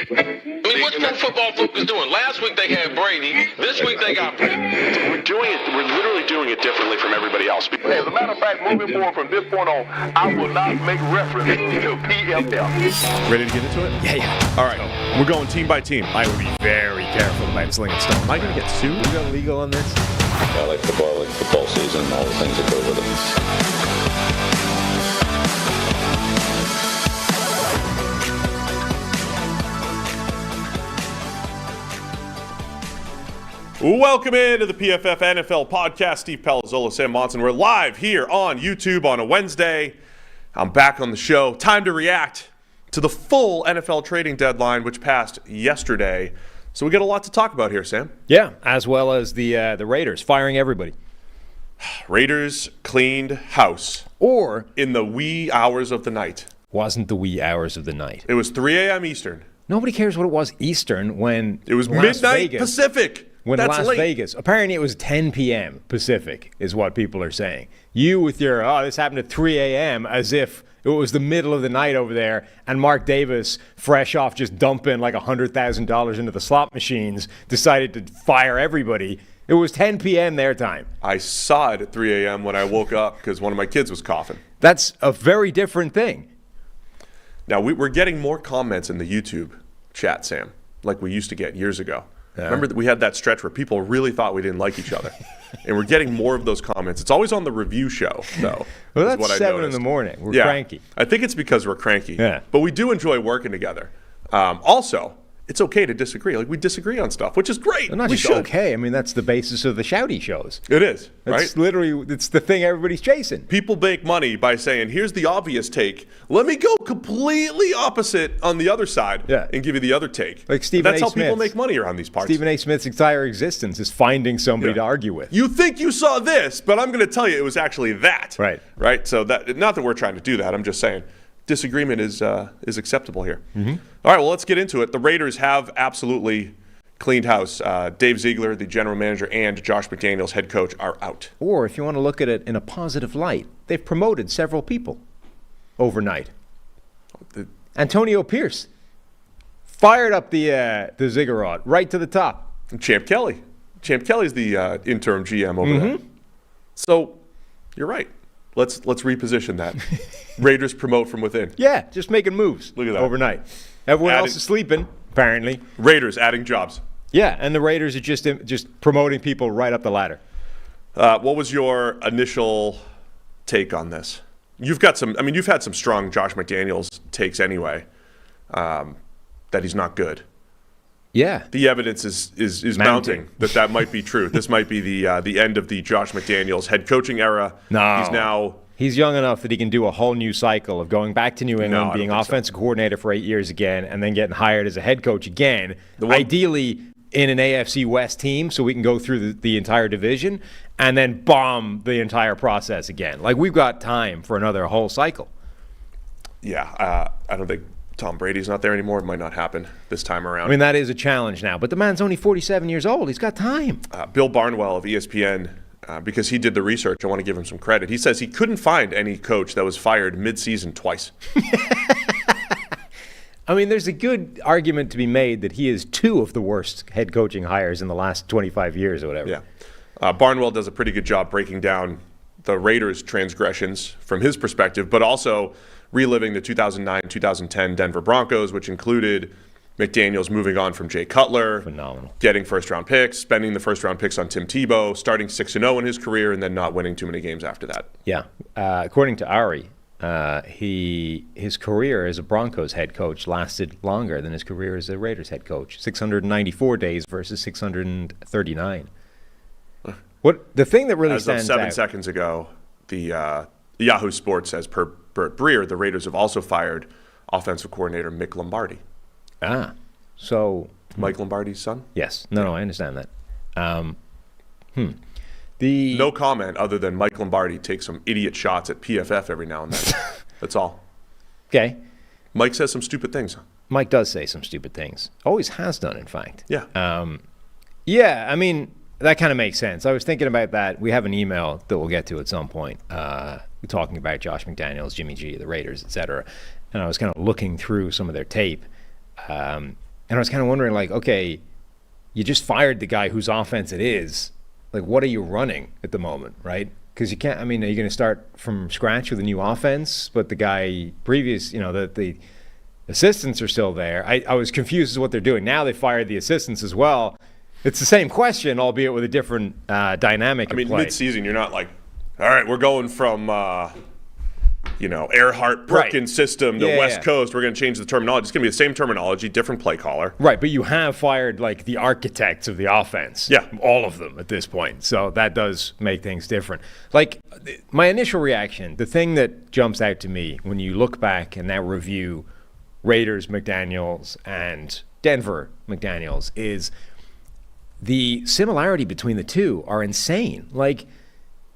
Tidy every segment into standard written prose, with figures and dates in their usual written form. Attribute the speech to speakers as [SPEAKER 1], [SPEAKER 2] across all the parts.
[SPEAKER 1] I mean, what's Pro Football Focus doing? Last week they had Brady. This week they got Brady.
[SPEAKER 2] We're literally doing it differently from everybody else.
[SPEAKER 3] As a matter of fact, moving forward from this point on, I will not make reference to PFF.
[SPEAKER 4] Ready to get into it?
[SPEAKER 5] Yeah.
[SPEAKER 4] All right. We're going team by team.
[SPEAKER 5] I would be very careful about slinging stone.
[SPEAKER 4] Am I going to get sued?
[SPEAKER 5] We got legal on this?
[SPEAKER 6] I like football season, and all the things that go with it.
[SPEAKER 4] Welcome into the PFF NFL podcast. Steve Palazzolo, Sam Monson. We're live here on YouTube on a Wednesday. I'm back on the show. Time to react to the full NFL trading deadline, which passed yesterday. So we got a lot to talk about here, Sam.
[SPEAKER 5] Yeah, as well as the Raiders firing everybody.
[SPEAKER 4] Raiders cleaned house.
[SPEAKER 5] Or
[SPEAKER 4] in the wee hours of the night.
[SPEAKER 5] Wasn't the wee hours of the night.
[SPEAKER 4] It was 3 a.m. Eastern.
[SPEAKER 5] Nobody cares what it was Eastern when
[SPEAKER 4] it was
[SPEAKER 5] Las
[SPEAKER 4] midnight
[SPEAKER 5] Vegas,
[SPEAKER 4] Pacific.
[SPEAKER 5] When
[SPEAKER 4] That's
[SPEAKER 5] Las
[SPEAKER 4] late.
[SPEAKER 5] Vegas, apparently it was 10 p.m. Pacific is what people are saying. You with your, this happened at 3 a.m. as if it was the middle of the night over there, and Mark Davis, fresh off just dumping like $100,000 into the slot machines, decided to fire everybody. It was 10 p.m. their time.
[SPEAKER 4] I saw it at 3 a.m. when I woke up because one of my kids was coughing.
[SPEAKER 5] That's a very different thing.
[SPEAKER 4] Now, we're getting more comments in the YouTube chat, Sam, like we used to get years ago. Remember that we had that stretch where people really thought we didn't like each other. And we're getting more of those comments. It's always on the review show, though.
[SPEAKER 5] Well, that's
[SPEAKER 4] what
[SPEAKER 5] 7 in the morning. We're cranky.
[SPEAKER 4] I think it's because we're cranky.
[SPEAKER 5] Yeah.
[SPEAKER 4] But we do enjoy working together. Also, it's okay to disagree. Like, we disagree on stuff, which is great.
[SPEAKER 5] Well, not
[SPEAKER 4] we
[SPEAKER 5] just
[SPEAKER 4] should.
[SPEAKER 5] okay. I mean, that's the basis of the shouty shows.
[SPEAKER 4] It is, right?
[SPEAKER 5] It's literally, it's the thing everybody's chasing.
[SPEAKER 4] People make money by saying, here's the obvious take. Let me go completely opposite on the other side and give you the other take.
[SPEAKER 5] Like Stephen
[SPEAKER 4] That's
[SPEAKER 5] A.
[SPEAKER 4] how
[SPEAKER 5] Smith.
[SPEAKER 4] people make money around these parts.
[SPEAKER 5] Stephen A. Smith's entire existence is finding somebody to argue with.
[SPEAKER 4] You think you saw this, but I'm going to tell you it was actually that.
[SPEAKER 5] Right.
[SPEAKER 4] Right? So that, not that we're trying to do that. I'm just saying disagreement is acceptable here.
[SPEAKER 5] Mm-hmm.
[SPEAKER 4] All right, well, let's get into it. The Raiders have absolutely cleaned house. Dave Ziegler, the general manager, and Josh McDaniels, head coach, are out.
[SPEAKER 5] Or if you want to look at it in a positive light, they've promoted several people overnight. Antonio Pierce fired up the ziggurat right to the top.
[SPEAKER 4] And Champ Kelly. Champ Kelly's the interim GM over there. So you're right. Let's reposition that. Raiders promote from within.
[SPEAKER 5] Yeah, just making moves.
[SPEAKER 4] Look at that.
[SPEAKER 5] Overnight. Everyone else is sleeping, apparently.
[SPEAKER 4] Raiders adding jobs.
[SPEAKER 5] Yeah, and the Raiders are just promoting people right up the ladder.
[SPEAKER 4] What was your initial take on this? You've had some strong Josh McDaniels takes anyway, that he's not good.
[SPEAKER 5] Yeah.
[SPEAKER 4] The evidence is mounting that might be true. This might be the end of the Josh McDaniels head coaching era.
[SPEAKER 5] No. He's young enough that he can do a whole new cycle of going back to New England, being offensive coordinator for 8 years again, and then getting hired as a head coach again. Ideally in an AFC West team so we can go through the entire division and then bomb the entire process again. Like, we've got time for another whole cycle.
[SPEAKER 4] Yeah, I don't think Tom Brady's not there anymore. It might not happen this time around.
[SPEAKER 5] I mean, that is a challenge now. But the man's only 47 years old. He's got time.
[SPEAKER 4] Bill Barnwell of ESPN, because he did the research, I want to give him some credit. He says he couldn't find any coach that was fired mid-season twice.
[SPEAKER 5] I mean, there's a good argument to be made that he is 2 of the worst head coaching hires in the last 25 years or whatever.
[SPEAKER 4] Yeah. Barnwell does a pretty good job breaking down the Raiders' transgressions from his perspective, but also reliving the 2009-2010 Denver Broncos, which included McDaniels moving on from Jay Cutler,
[SPEAKER 5] phenomenal, getting
[SPEAKER 4] first-round picks, spending the first-round picks on Tim Tebow, starting 6-0 in his career, and then not winning too many games after that.
[SPEAKER 5] Yeah. According to Ari, his career as a Broncos head coach lasted longer than his career as a Raiders head coach. 694 days versus 639. What the thing that really stands out.
[SPEAKER 4] As of 7 seconds ago, the Yahoo Sports says per Burt Breer, the Raiders have also fired offensive coordinator Mick Lombardi.
[SPEAKER 5] So
[SPEAKER 4] Mike Lombardi's son?
[SPEAKER 5] Yes. No, I understand that.
[SPEAKER 4] No comment other than Mike Lombardi takes some idiot shots at PFF every now and then. That's all.
[SPEAKER 5] Okay.
[SPEAKER 4] Mike says some stupid things.
[SPEAKER 5] Mike does say some stupid things. Always has done, in fact.
[SPEAKER 4] Yeah.
[SPEAKER 5] Yeah, I mean, that kind of makes sense. I was thinking about that. We have an email that we'll get to at some point talking about Josh McDaniels, Jimmy G, the Raiders, etc. And I was kind of looking through some of their tape. And I was kind of wondering, like, okay, you just fired the guy whose offense it is. Like, what are you running at the moment, right? Because you can't, I mean, are you going to start from scratch with a new offense? But the guy previous, the assistants are still there. I was confused as to what they're doing. Now they fired the assistants as well. It's the same question, albeit with a different dynamic.
[SPEAKER 4] I mean,
[SPEAKER 5] play.
[SPEAKER 4] mid-season, you're not like, all right, we're going from, Earhart-Perkins system to West Coast. We're going to change the terminology. It's going to be the same terminology, different play caller.
[SPEAKER 5] Right, but you have fired, like, the architects of the offense.
[SPEAKER 4] Yeah.
[SPEAKER 5] All of them at this point. So that does make things different. Like, my initial reaction, the thing that jumps out to me when you look back and now review Raiders McDaniels and Denver McDaniels is the similarity between the two are insane. Like,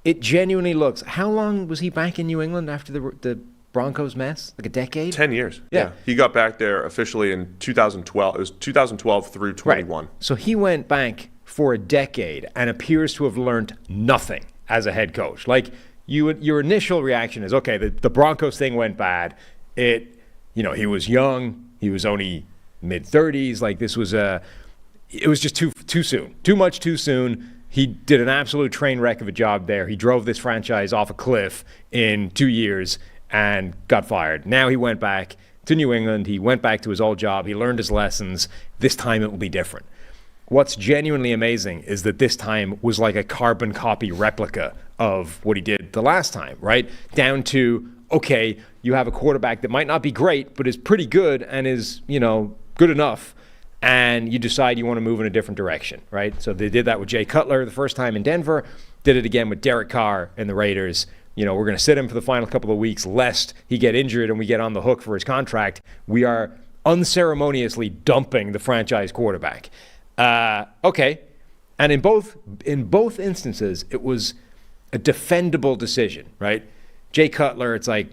[SPEAKER 5] it genuinely looks. How long was he back in New England after the Broncos mess? Like a decade?
[SPEAKER 4] 10 years.
[SPEAKER 5] Yeah.
[SPEAKER 4] He got back there officially in 2012. It was 2012 through 21.
[SPEAKER 5] Right. So he went back for a decade and appears to have learned nothing as a head coach. Like, your initial reaction is, okay, the Broncos thing went bad. He was young. He was only mid-30s. Like, this was it was just too soon. Too much too soon. He did an absolute train wreck of a job there. He drove this franchise off a cliff in 2 years and got fired. Now he went back to New England. He went back to his old job. He learned his lessons. This time it will be different. What's genuinely amazing is that this time was like a carbon copy replica of what he did the last time, right? Down to, okay, you have a quarterback that might not be great, but is pretty good and is, good enough. And you decide you want to move in a different direction, right? So they did that with Jay Cutler the first time in Denver, did it again with Derek Carr and the Raiders. We're going to sit him for the final couple of weeks lest he get injured and we get on the hook for his contract. We are unceremoniously dumping the franchise quarterback. Okay. And in both instances, it was a defendable decision, right? Jay Cutler, it's like,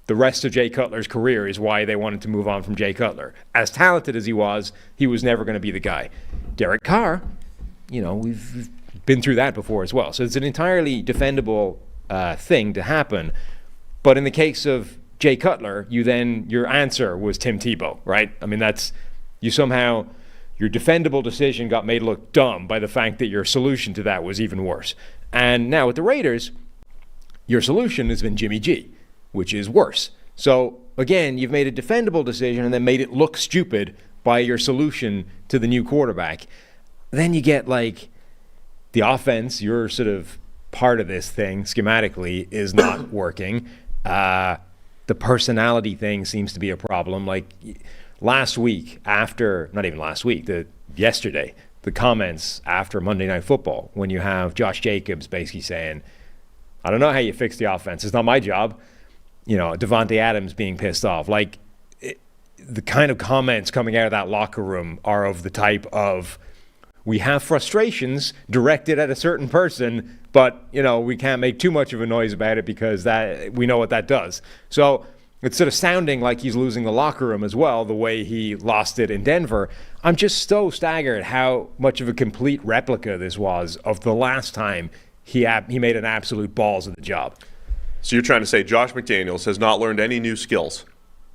[SPEAKER 5] the rest of Jay Cutler's career is why they wanted to move on from Jay Cutler. As talented as he was never going to be the guy. Derek Carr, we've been through that before as well. So it's an entirely defendable thing to happen. But in the case of Jay Cutler, your answer was Tim Tebow, right? Your defendable decision got made look dumb by the fact that your solution to that was even worse. And now with the Raiders, your solution has been Jimmy G, which is worse. So, again, you've made a defendable decision and then made it look stupid by your solution to the new quarterback. Then you get, like, the offense, you're sort of part of this thing yesterday is not working. The personality thing seems to be a problem. Like, yesterday, the comments after Monday Night Football, when you have Josh Jacobs basically saying, I don't know how you fix the offense. It's not my job. Devontae Adams being pissed off. Like, the kind of comments coming out of that locker room are of the type of, we have frustrations directed at a certain person, but, we can't make too much of a noise about it because we know what that does. So it's sort of sounding like he's losing the locker room as well, the way he lost it in Denver. I'm just so staggered how much of a complete replica this was of the last time he made an absolute balls of the job.
[SPEAKER 4] So you're trying to say Josh McDaniels has not learned any new skills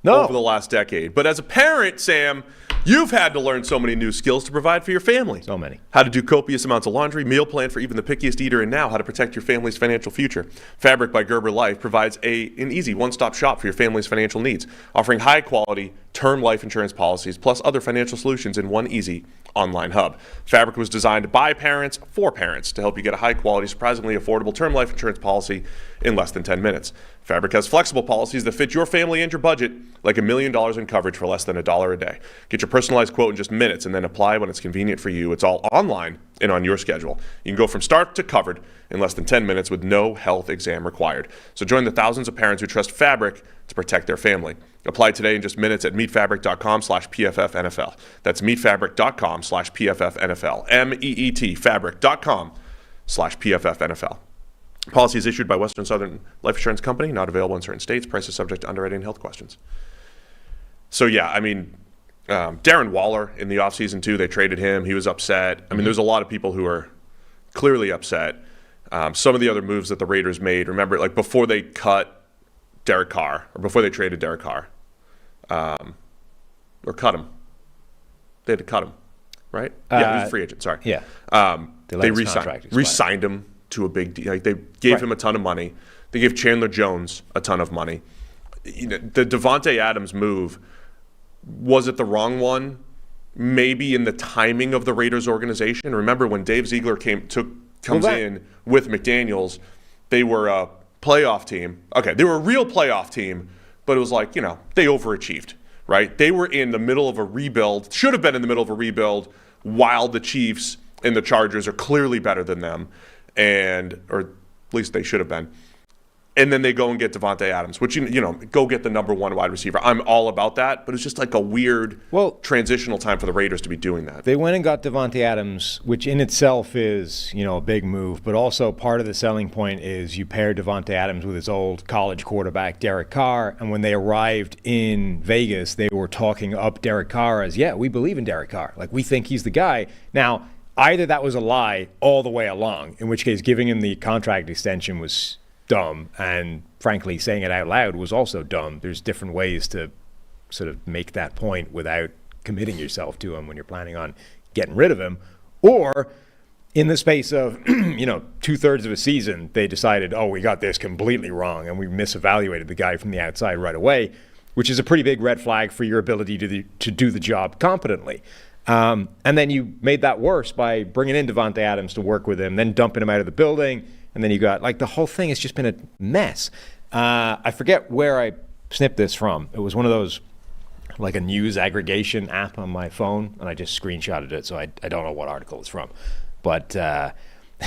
[SPEAKER 4] over the last decade. But as a parent, Sam, you've had to learn so many new skills to provide for your family.
[SPEAKER 5] So many.
[SPEAKER 4] How to do copious amounts of laundry, meal plan for even the pickiest eater, and now how to protect your family's financial future. Fabric by Gerber Life provides an easy one-stop shop for your family's financial needs, offering high-quality term life insurance policies plus other financial solutions in one easy online hub. Fabric was designed by parents for parents to help you get a high-quality, surprisingly affordable term life insurance policy in less than 10 minutes. Fabric has flexible policies that fit your family and your budget, like $1 million in coverage for less than $1 a day. Get your personalized quote in just minutes and then apply when it's convenient for you. It's all online and on your schedule. You can go from start to covered in less than 10 minutes with no health exam required. So join the thousands of parents who trust Fabric to protect their family. Apply today in just minutes at meetfabric.com/PFFNFL. That's meetfabric.com/PFFNFL. MEET fabric.com/PFFNFL. Policy is issued by Western Southern Life Insurance Company, not available in certain states. Price is subject to underwriting and health questions. So, Darren Waller in the offseason, too, they traded him. He was upset. There's a lot of people who are clearly upset. Some of the other moves that the Raiders made, remember, like before they cut Derek Carr, or before they traded Derek Carr, or cut him. They had to cut him, right? Yeah, he was a free agent. Sorry.
[SPEAKER 5] Yeah.
[SPEAKER 4] They re-signed him to a big deal. Like, they gave him a ton of money. They gave Chandler Jones a ton of money. The Davante Adams move, was it the wrong one? Maybe in the timing of the Raiders organization. Remember when Dave Ziegler comes in with McDaniels, they were a playoff team. Okay, they were a real playoff team, but it was like, they overachieved, right? They were in the middle of a rebuild, should have been in the middle of a rebuild, while the Chiefs and the Chargers are clearly better than them, or at least they should have been. And then they go and get Davante Adams, which, go get the number one wide receiver. I'm all about that, but it's just like a weird transitional time for the Raiders to be doing that.
[SPEAKER 5] They went and got Davante Adams, which in itself is, a big move, but also part of the selling point is you pair Davante Adams with his old college quarterback, Derek Carr, and when they arrived in Vegas, they were talking up Derek Carr as, we believe in Derek Carr. Like, we think he's the guy. Now, either that was a lie all the way along, in which case giving him the contract extension was dumb, and frankly saying it out loud was also dumb. There's different ways to sort of make that point without committing yourself to him when you're planning on getting rid of him. Or in the space of 2/3 of a season, they decided, we got this completely wrong and we misevaluated the guy from the outside right away, which is a pretty big red flag for your ability to do the job competently. And then you made that worse by bringing in Davante Adams to work with him, then dumping him out of the building. And then you got, the whole thing has just been a mess. I forget where I snipped this from. It was one of those, a news aggregation app on my phone, and I just screenshotted it, so I don't know what article it's from. But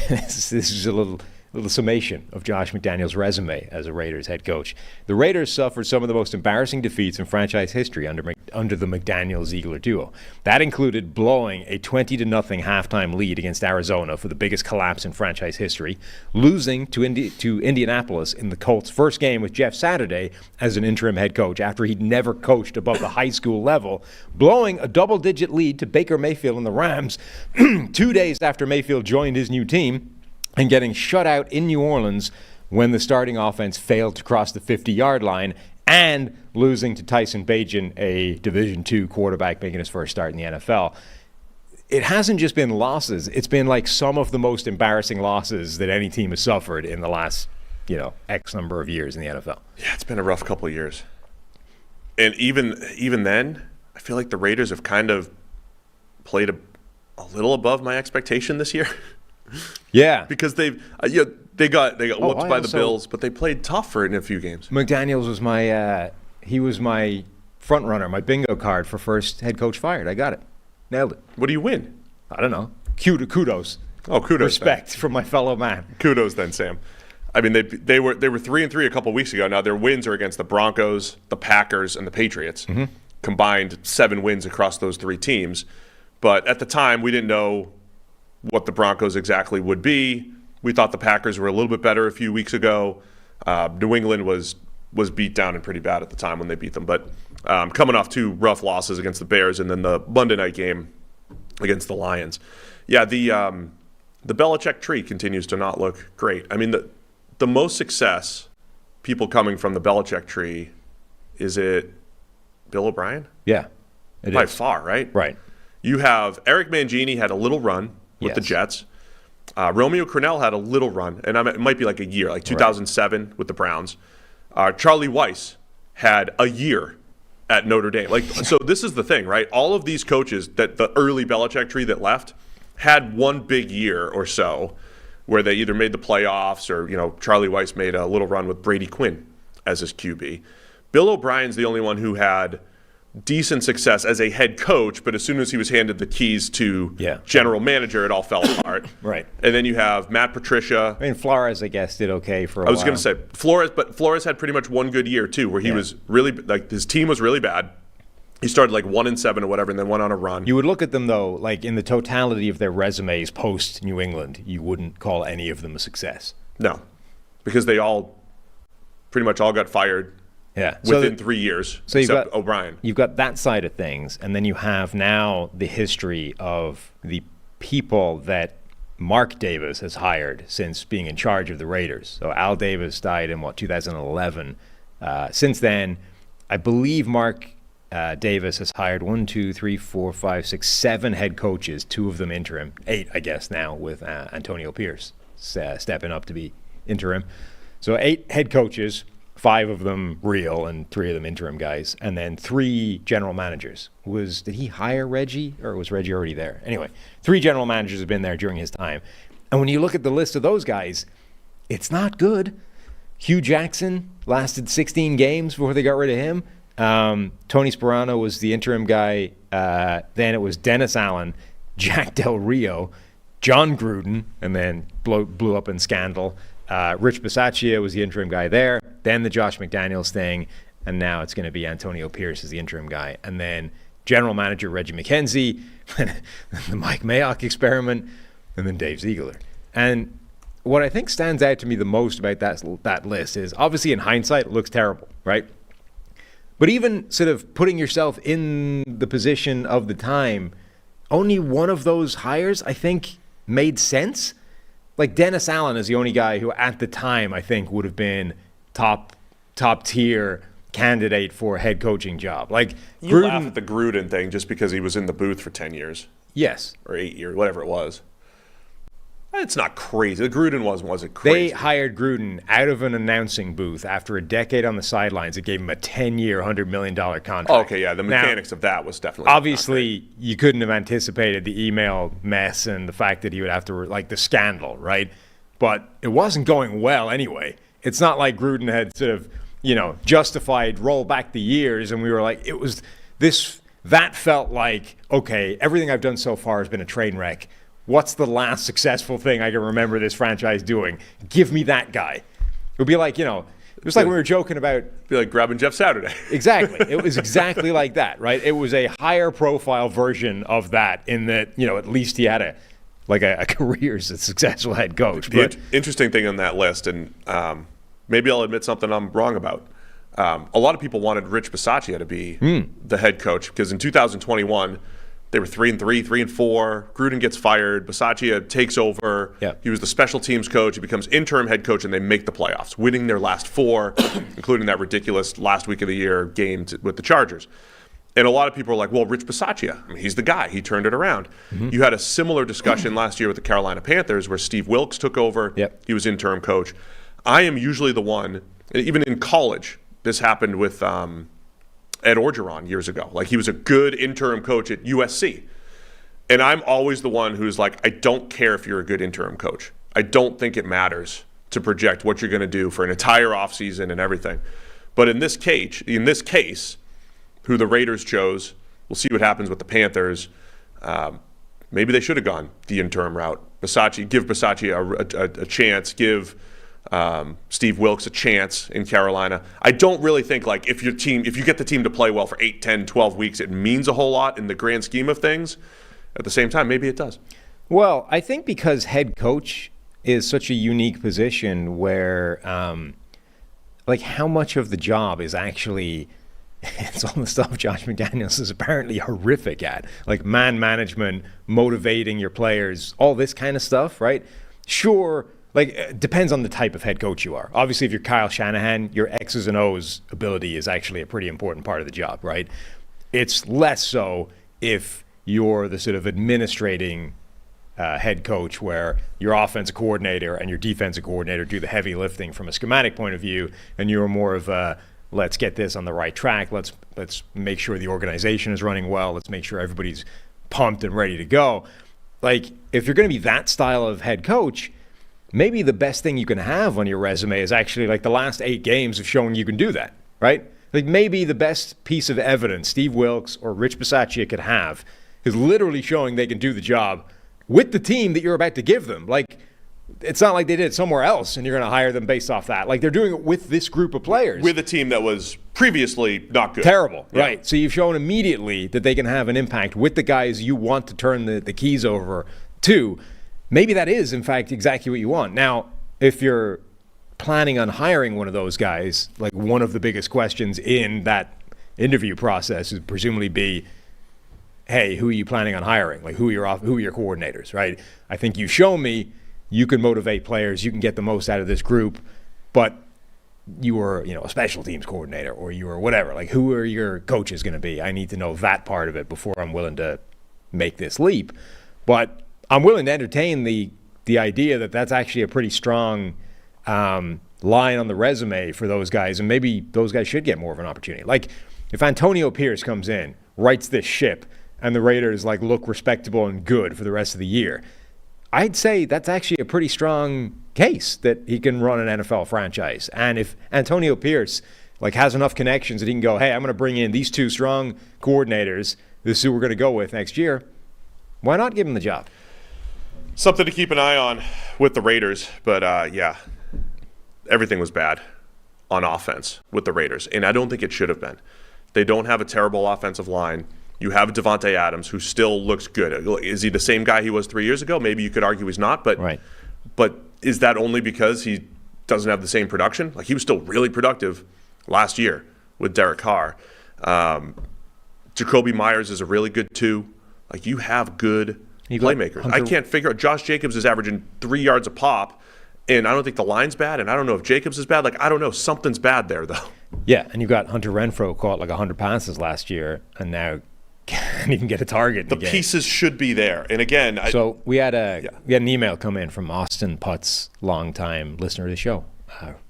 [SPEAKER 5] this is a little summation of Josh McDaniels' resume as a Raiders head coach. The Raiders suffered some of the most embarrassing defeats in franchise history under the McDaniels Ziegler duo. That included blowing a 20-0 halftime lead against Arizona for the biggest collapse in franchise history, losing to Indianapolis in the Colts' first game with Jeff Saturday as an interim head coach after he'd never coached above the high school level, blowing a double-digit lead to Baker Mayfield and the Rams 2 days after Mayfield joined his new team, and getting shut out in New Orleans when the starting offense failed to cross the 50-yard line, and losing to Tyson Bagent, a Division II quarterback making his first start in the NFL. It hasn't just been losses. It's been some of the most embarrassing losses that any team has suffered in the last, X number of years in the NFL.
[SPEAKER 4] Yeah, it's been a rough couple of years. And even then, I feel like the Raiders have kind of played a little above my expectation this year.
[SPEAKER 5] Yeah,
[SPEAKER 4] because they got whooped by the Bills, but they played tough in a few games.
[SPEAKER 5] McDaniels was my front runner, my bingo card for first head coach fired. I got it, nailed it.
[SPEAKER 4] What do you win?
[SPEAKER 5] I don't know. Kudos.
[SPEAKER 4] Oh, kudos.
[SPEAKER 5] Respect from my fellow man.
[SPEAKER 4] Kudos then, Sam. I mean, they were 3-3 a couple weeks ago. Now their wins are against the Broncos, the Packers, and the Patriots. Mm-hmm. Combined 7 wins across those 3 teams. But at the time, we didn't know what the Broncos exactly would be. We thought the Packers were a little bit better a few weeks ago. New England was beat down and pretty bad at the time when they beat them. But coming off 2 rough losses against the Bears and then the Monday night game against the Lions. Yeah, the Belichick tree continues to not look great. I mean, the most success people coming from the Belichick tree, is it Bill O'Brien?
[SPEAKER 5] Yeah, it
[SPEAKER 4] by
[SPEAKER 5] is.
[SPEAKER 4] far, right?
[SPEAKER 5] Right.
[SPEAKER 4] You have Eric Mangini had a little run with the Jets. Romeo Crennel had a little run, and it might be a year, 2007 with the Browns. Charlie Weiss had a year at Notre Dame. So this is the thing, right? All of these coaches that the early Belichick tree that left had one big year or so where they either made the playoffs or, Charlie Weiss made a little run with Brady Quinn as his QB. Bill O'Brien's the only one who had decent success as a head coach, but as soon as he was handed the keys to general manager, it all fell apart.
[SPEAKER 5] Right.
[SPEAKER 4] And then you have Matt Patricia.
[SPEAKER 5] I mean, Flores, I guess, did okay for a while.
[SPEAKER 4] I was going to say Flores had pretty much one good year too, where he was really his team was really bad. He started 1-7 or whatever, and then went on a run.
[SPEAKER 5] You would look at them though, in the totality of their resumes post New England, you wouldn't call any of them a success.
[SPEAKER 4] No, because they pretty much all got fired.
[SPEAKER 5] Yeah,
[SPEAKER 4] within 3 years,
[SPEAKER 5] so
[SPEAKER 4] except O'Brien.
[SPEAKER 5] You've got that side of things, and then you have now the history of the people that Mark Davis has hired since being in charge of the Raiders. So Al Davis died in 2011. Since then, I believe Mark Davis has hired 7 head coaches, 2 of them interim, 8, I guess, now with Antonio Pierce stepping up to be interim. So 8 head coaches, 5 of them real and 3 of them interim guys, and then 3 general managers. Did he hire Reggie, or was Reggie already there? Anyway, 3 general managers have been there during his time. And when you look at the list of those guys, it's not good. Hugh Jackson lasted 16 games before they got rid of him. Tony Sperano was the interim guy. Then it was Dennis Allen, Jack Del Rio, John Gruden, and then blew up in scandal. Rich Bisaccia was the interim guy there. Then the Josh McDaniels thing, and now it's going to be Antonio Pierce as the interim guy. And then general manager Reggie McKenzie, the Mike Mayock experiment, and then Dave Ziegler. And what I think stands out to me the most about that list is, obviously in hindsight, it looks terrible, right? But even sort of putting yourself in the position of the time, only one of those hires, I think, made sense. Like Dennis Allen is the only guy who at the time, I think, would have been top tier candidate for a head coaching job. Like
[SPEAKER 4] you laugh at the Gruden thing just because he was in the booth for 10 years.
[SPEAKER 5] Yes.
[SPEAKER 4] Or 8 years, whatever it was. It's not crazy. The Gruden wasn't crazy.
[SPEAKER 5] They hired Gruden out of an announcing booth after a decade on the sidelines. It gave him a 10-year, $100 million contract.
[SPEAKER 4] Okay, yeah, the mechanics of that was definitely
[SPEAKER 5] obviously you couldn't have anticipated the email mess and the fact that he would have to, like, the scandal, right? But it wasn't going well anyway. It's not like Gruden had sort of, justified roll back the years, and we were like, it was this. That felt like, okay, everything I've done so far has been a train wreck. What's the last successful thing I can remember this franchise doing? Give me that guy. It would be like, it was like we were joking about.
[SPEAKER 4] Be like grabbing Jeff Saturday.
[SPEAKER 5] Exactly. It was exactly like that, right? It was a higher profile version of that in that, at least he had a career as a successful head coach.
[SPEAKER 4] The interesting thing on that list, and maybe I'll admit something I'm wrong about. A lot of people wanted Rich Bisaccia to be the head coach because in 2021, they were 3-3, 3-4. Gruden gets fired. Bisaccia takes over.
[SPEAKER 5] Yep.
[SPEAKER 4] He was the special teams coach. He becomes interim head coach, and they make the playoffs, winning their last 4, including that ridiculous last week of the year game with the Chargers. And a lot of people are like, well, Rich Bisaccia, he's the guy. He turned it around. Mm-hmm. You had a similar discussion last year with the Carolina Panthers where Steve Wilkes took over.
[SPEAKER 5] Yep.
[SPEAKER 4] He was interim coach. I am usually the one, even in college, this happened with Ed Orgeron years ago. Like, he was a good interim coach at USC. And I'm always the one who's like, I don't care if you're a good interim coach. I don't think it matters to project what you're going to do for an entire offseason and everything. But in this case, who the Raiders chose, we'll see what happens with the Panthers. Maybe they should have gone the interim route. Give Bisaccia a chance, give Steve Wilkes a chance in Carolina. I don't really think, like, if you get the team to play well for 8, 10, 12 weeks, it means a whole lot in the grand scheme of things. At the same time, maybe it does.
[SPEAKER 5] Well, I think because head coach is such a unique position where, how much of the job is actually, it's all the stuff Josh McDaniels is apparently horrific at, like man management, motivating your players, all this kind of stuff, right? Sure. It depends on the type of head coach you are. Obviously, if you're Kyle Shanahan, your X's and O's ability is actually a pretty important part of the job, right? It's less so if you're the sort of administrating head coach where your offensive coordinator and your defensive coordinator do the heavy lifting from a schematic point of view, and you're more of a, let's get this on the right track, let's make sure the organization is running well, let's make sure everybody's pumped and ready to go. Like, if you're going to be that style of head coach, maybe the best thing you can have on your resume is actually like the last 8 games of showing you can do that, right? Like, maybe the best piece of evidence Steve Wilkes or Rich Bisaccia could have is literally showing they can do the job with the team that you're about to give them. Like, it's not like they did it somewhere else and you're going to hire them based off that. Like, they're doing it with this group of players.
[SPEAKER 4] With a team that was previously not good.
[SPEAKER 5] Terrible,
[SPEAKER 4] yeah.
[SPEAKER 5] Right. So you've shown immediately that they can have an impact with the guys you want to turn the keys over to. Maybe that is, in fact, exactly what you want. Now, if you're planning on hiring one of those guys, like, one of the biggest questions in that interview process would presumably be, hey, who are you planning on hiring? Like, who are your coordinators, right? I think you show me you can motivate players, you can get the most out of this group, but you were, a special teams coordinator or you were whatever. Like, who are your coaches going to be? I need to know that part of it before I'm willing to make this leap. But I'm willing to entertain the idea that that's actually a pretty strong line on the resume for those guys, and maybe those guys should get more of an opportunity. Like, if Antonio Pierce comes in, rights this ship, and the Raiders look respectable and good for the rest of the year, I'd say that's actually a pretty strong case that he can run an NFL franchise. And if Antonio Pierce has enough connections that he can go, hey, I'm going to bring in these two strong coordinators, this is who we're going to go with next year, why not give him the job?
[SPEAKER 4] Something to keep an eye on with the Raiders, but everything was bad on offense with the Raiders, and I don't think it should have been. They don't have a terrible offensive line. You have Devontae Adams, who still looks good. Is he the same guy he was 3 years ago? Maybe you could argue he's not, but
[SPEAKER 5] right.
[SPEAKER 4] But is that only because he doesn't have the same production? He was still really productive last year with Derek Carr. Jacoby Myers is a really good two. You have good playmakers. I can't figure out. Josh Jacobs is averaging 3 yards a pop, and I don't think the line's bad, and I don't know if Jacobs is bad. I don't know. Something's bad there, though.
[SPEAKER 5] Yeah, and you've got Hunter Renfrow caught 100 passes last year, and now can't even get a target.
[SPEAKER 4] The pieces should be there. And again,
[SPEAKER 5] we had an email come in from Austin Putz, longtime listener to the show,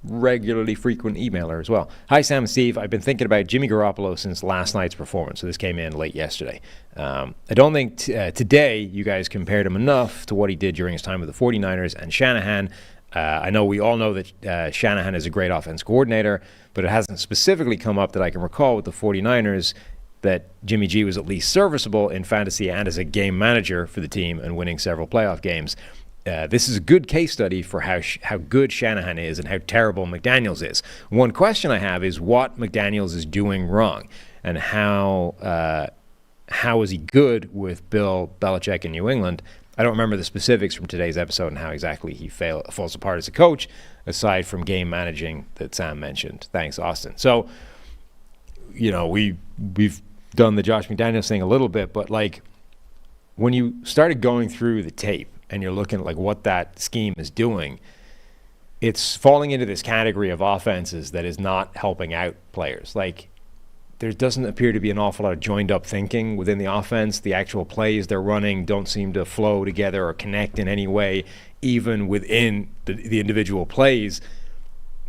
[SPEAKER 5] regularly frequent emailer as well. Hi, Sam and Steve. I've been thinking about Jimmy Garoppolo since last night's performance. So this came in late yesterday. I don't think today you guys compared him enough to what he did during his time with the 49ers and Shanahan. I know we all know that Shanahan is a great offense coordinator, but it hasn't specifically come up that I can recall with the 49ers that Jimmy G was at least serviceable in fantasy and as a game manager for the team and winning several playoff games. This is a good case study for how good Shanahan is and how terrible McDaniels is. One question I have is what McDaniels is doing wrong, and how is he good with Bill Belichick in New England? I don't remember the specifics from today's episode and how exactly he falls apart as a coach, aside from game managing that Sam mentioned. Thanks, Austin. So, we've done the Josh McDaniels thing a little bit, but when you started going through the tape and you're looking at what that scheme is doing, it's falling into this category of offenses that is not helping out players. There doesn't appear to be an awful lot of joined up thinking within the offense. The actual plays they're running don't seem to flow together or connect in any way, even within the individual plays.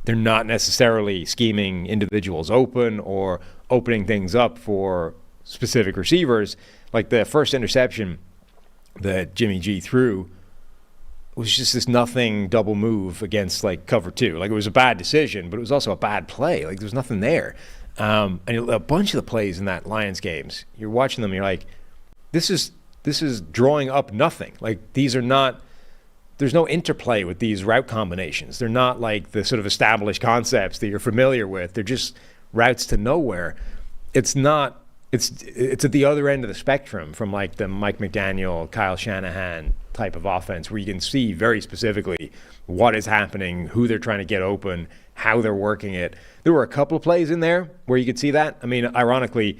[SPEAKER 5] They're not necessarily scheming individuals open or opening things up for specific receivers. The first interception that Jimmy G threw was just this nothing double move against cover two. It was a bad decision, but it was also a bad play. There was nothing there. And a bunch of the plays in that Lions games, you're watching them, and you're like, this is drawing up nothing. These are not. There's no interplay with these route combinations. They're not the sort of established concepts that you're familiar with. They're just routes to nowhere. It's not. It's at the other end of the spectrum from the Mike McDaniel, Kyle Shanahan type of offense, where you can see very specifically what is happening, who they're trying to get open, how they're working it. There were a couple of plays in there where you could see that. I mean, ironically,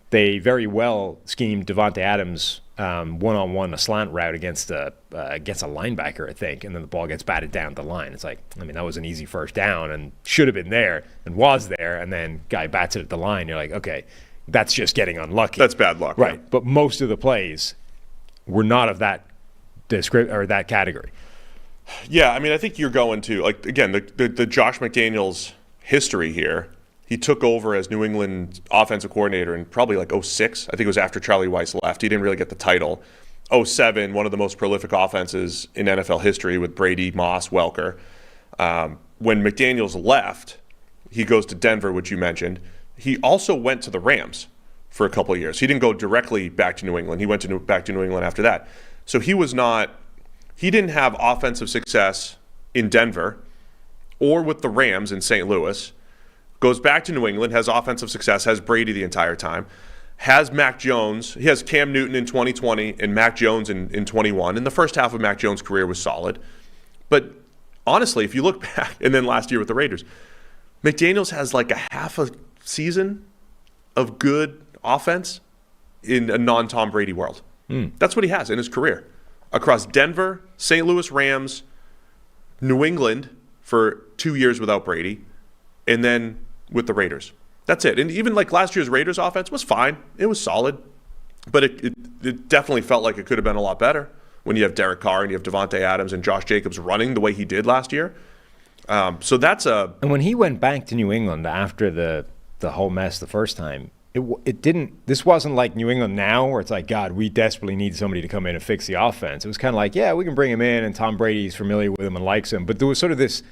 [SPEAKER 5] they very well schemed Devontae Adams one-on-one, a slant route against a linebacker, I think, and then the ball gets batted down the line. It's that was an easy first down and should have been there and was there, and then guy bats it at the line. You're like, okay, that's just getting unlucky.
[SPEAKER 4] That's bad luck.
[SPEAKER 5] Right,
[SPEAKER 4] yeah.
[SPEAKER 5] But most of the plays were not of that that category.
[SPEAKER 4] Yeah, I mean, I think you're going to, again, the Josh McDaniels history here. He took over as New England offensive coordinator in probably 2006. I think it was after Charlie Weiss left. He didn't really get the title. 2007, one of the most prolific offenses in NFL history with Brady, Moss, Welker. When McDaniels left, he goes to Denver, which you mentioned. He also went to the Rams for a couple of years. He didn't go directly back to New England. He went back to New England after that. So he didn't have offensive success in Denver or with the Rams in St. Louis. Goes back to New England, has offensive success, has Brady the entire time, has Mac Jones. He has Cam Newton in 2020 and Mac Jones in 21. And the first half of Mac Jones' career was solid. But honestly, if you look back, and then last year with the Raiders, McDaniels has a half a season of good offense in a non-Tom Brady world. That's what he has in his career. Across Denver, St. Louis Rams, New England for 2 years without Brady, and then with the Raiders. That's it. And even like last year's Raiders offense was fine. It was solid. But it definitely felt like it could have been a lot better when you have Derek Carr and you have Devontae Adams and Josh Jacobs running the way he did last year. So that's a...
[SPEAKER 5] And when he went back to New England after the whole mess the first time, it didn't... This wasn't like New England now where it's like, God, we desperately need somebody to come in and fix the offense. It was kind of like, yeah, we can bring him in and Tom Brady's familiar with him and likes him. But there was sort of this...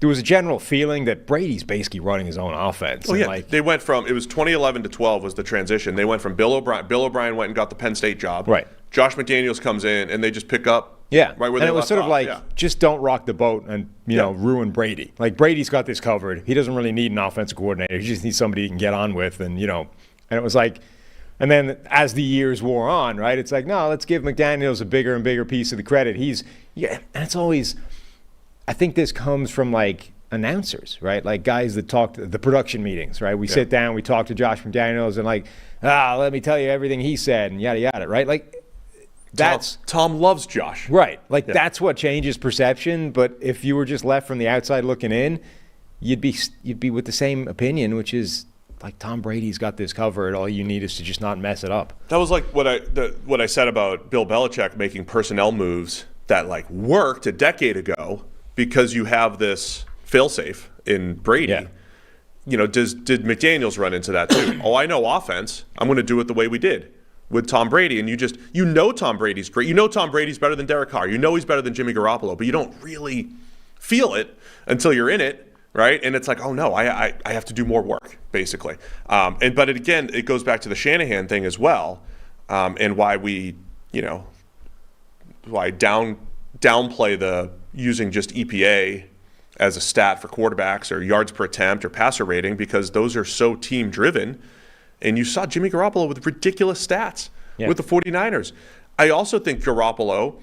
[SPEAKER 5] There was a general feeling that Brady's basically running his own offense.
[SPEAKER 4] Oh, yeah. They went from, it was 2011 to 12 was the transition. They went from Bill O'Brien. Bill O'Brien went and got the Penn State job.
[SPEAKER 5] Right.
[SPEAKER 4] Josh McDaniels comes in, and they just pick up
[SPEAKER 5] right
[SPEAKER 4] where
[SPEAKER 5] and
[SPEAKER 4] they
[SPEAKER 5] it was
[SPEAKER 4] left
[SPEAKER 5] sort of
[SPEAKER 4] off.
[SPEAKER 5] like, just don't rock the boat and, you know, ruin Brady. Like, Brady's got this covered. He doesn't really need an offensive coordinator. He just needs somebody he can get on with. And, you know, and it was like, and then as the years wore on, right, it's like, no, let's give McDaniels a bigger and bigger piece of the credit. And it's always, I think this comes from, like, announcers, right? Like guys that talk to the production meetings, right? We sit down, we talk to Josh McDaniels and like, let me tell you everything he said and yada, yada, right? Like that's...
[SPEAKER 4] Tom loves Josh.
[SPEAKER 5] Right. Like that's what changes perception. But if you were just left from the outside looking in, you'd be with the same opinion, which is like Tom Brady's got this covered. All you need is to just not mess it up.
[SPEAKER 4] That was like what I said about Bill Belichick making personnel moves that like worked a decade ago because you have this fail-safe in Brady.
[SPEAKER 5] Yeah.
[SPEAKER 4] You know, did McDaniels run into that too? I know offense. I'm going to do it the way we did with Tom Brady. And you know Tom Brady's great. You know Tom Brady's better than Derek Carr. You know he's better than Jimmy Garoppolo, but you don't really feel it until you're in it, right? And it's like, oh no, I have to do more work, basically. But again, it goes back to the Shanahan thing as well, and why we, you know, why downplay the using just EPA as a stat for quarterbacks or yards per attempt or passer rating, because those are so team driven. And you saw Jimmy Garoppolo with ridiculous stats with the 49ers. I also think Garoppolo,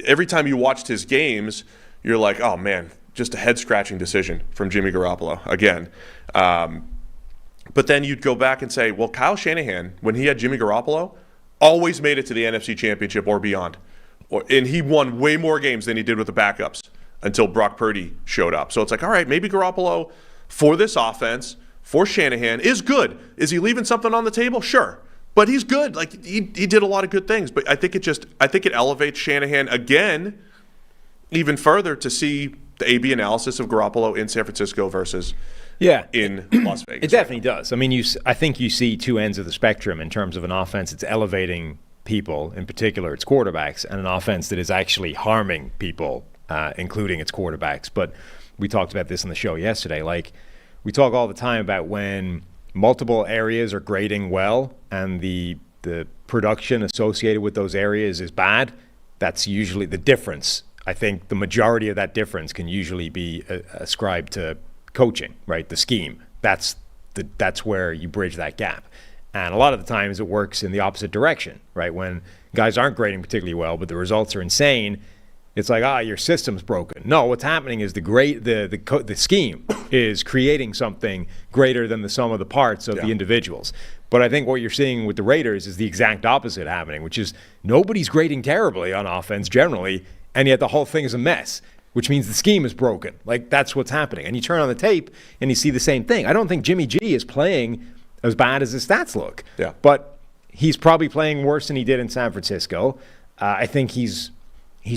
[SPEAKER 4] every time you watched his games, you're like, oh man, just a head scratching decision from Jimmy Garoppolo again. But then you'd go back and say, well, Kyle Shanahan, when he had Jimmy Garoppolo, always made it to the NFC Championship or beyond. And he won way more games than he did with the backups until Brock Purdy showed up. So it's like, all right, maybe Garoppolo for this offense, for Shanahan, is good. Is he leaving something on the table? Sure. But he's good. Like he did a lot of good things. But I think it elevates Shanahan again even further to see the A/B analysis of Garoppolo in San Francisco versus in Las Vegas.
[SPEAKER 5] It definitely does. I mean, I think you see two ends of the spectrum in terms of an offense. It's elevating people, in particular its quarterbacks, and an offense that is actually harming people, including its quarterbacks. But we talked about this on the show yesterday. Like, we talk all the time about when multiple areas are grading well and the production associated with those areas is bad. That's usually the difference. I think the majority of that difference can usually be ascribed to coaching, right? The scheme. That's where you bridge that gap. And a lot of the times it works in the opposite direction, right? When guys aren't grading particularly well, but the results are insane, it's like, your system's broken. No, what's happening is the scheme is creating something greater than the sum of the parts of the individuals. But I think what you're seeing with the Raiders is the exact opposite happening, which is nobody's grading terribly on offense generally, and yet the whole thing is a mess, which means the scheme is broken. Like, that's what's happening. And you turn on the tape and you see the same thing. I don't think Jimmy G is playing as bad as his stats look.
[SPEAKER 4] Yeah.
[SPEAKER 5] But he's probably playing worse than he did in San Francisco. I think he's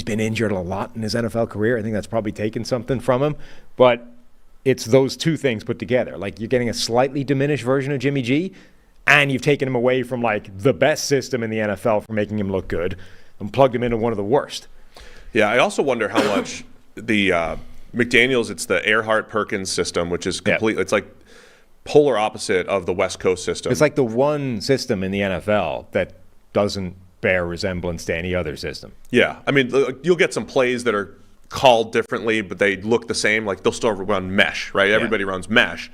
[SPEAKER 5] been injured a lot in his NFL career. I think that's probably taken something from him. But it's those two things put together. Like, you're getting a slightly diminished version of Jimmy G, and you've taken him away from, like, the best system in the NFL for making him look good and plugged him into one of the worst.
[SPEAKER 4] Yeah, I also wonder how much the McDaniels, it's the Earhart-Perkins system, which is completely, it's like polar opposite of the West Coast system.
[SPEAKER 5] It's like the one system in the NFL that doesn't bear resemblance to any other system.
[SPEAKER 4] Yeah. I mean, you'll get some plays that are called differently, but they look the same. Like, they'll still run mesh, right? Everybody runs mesh.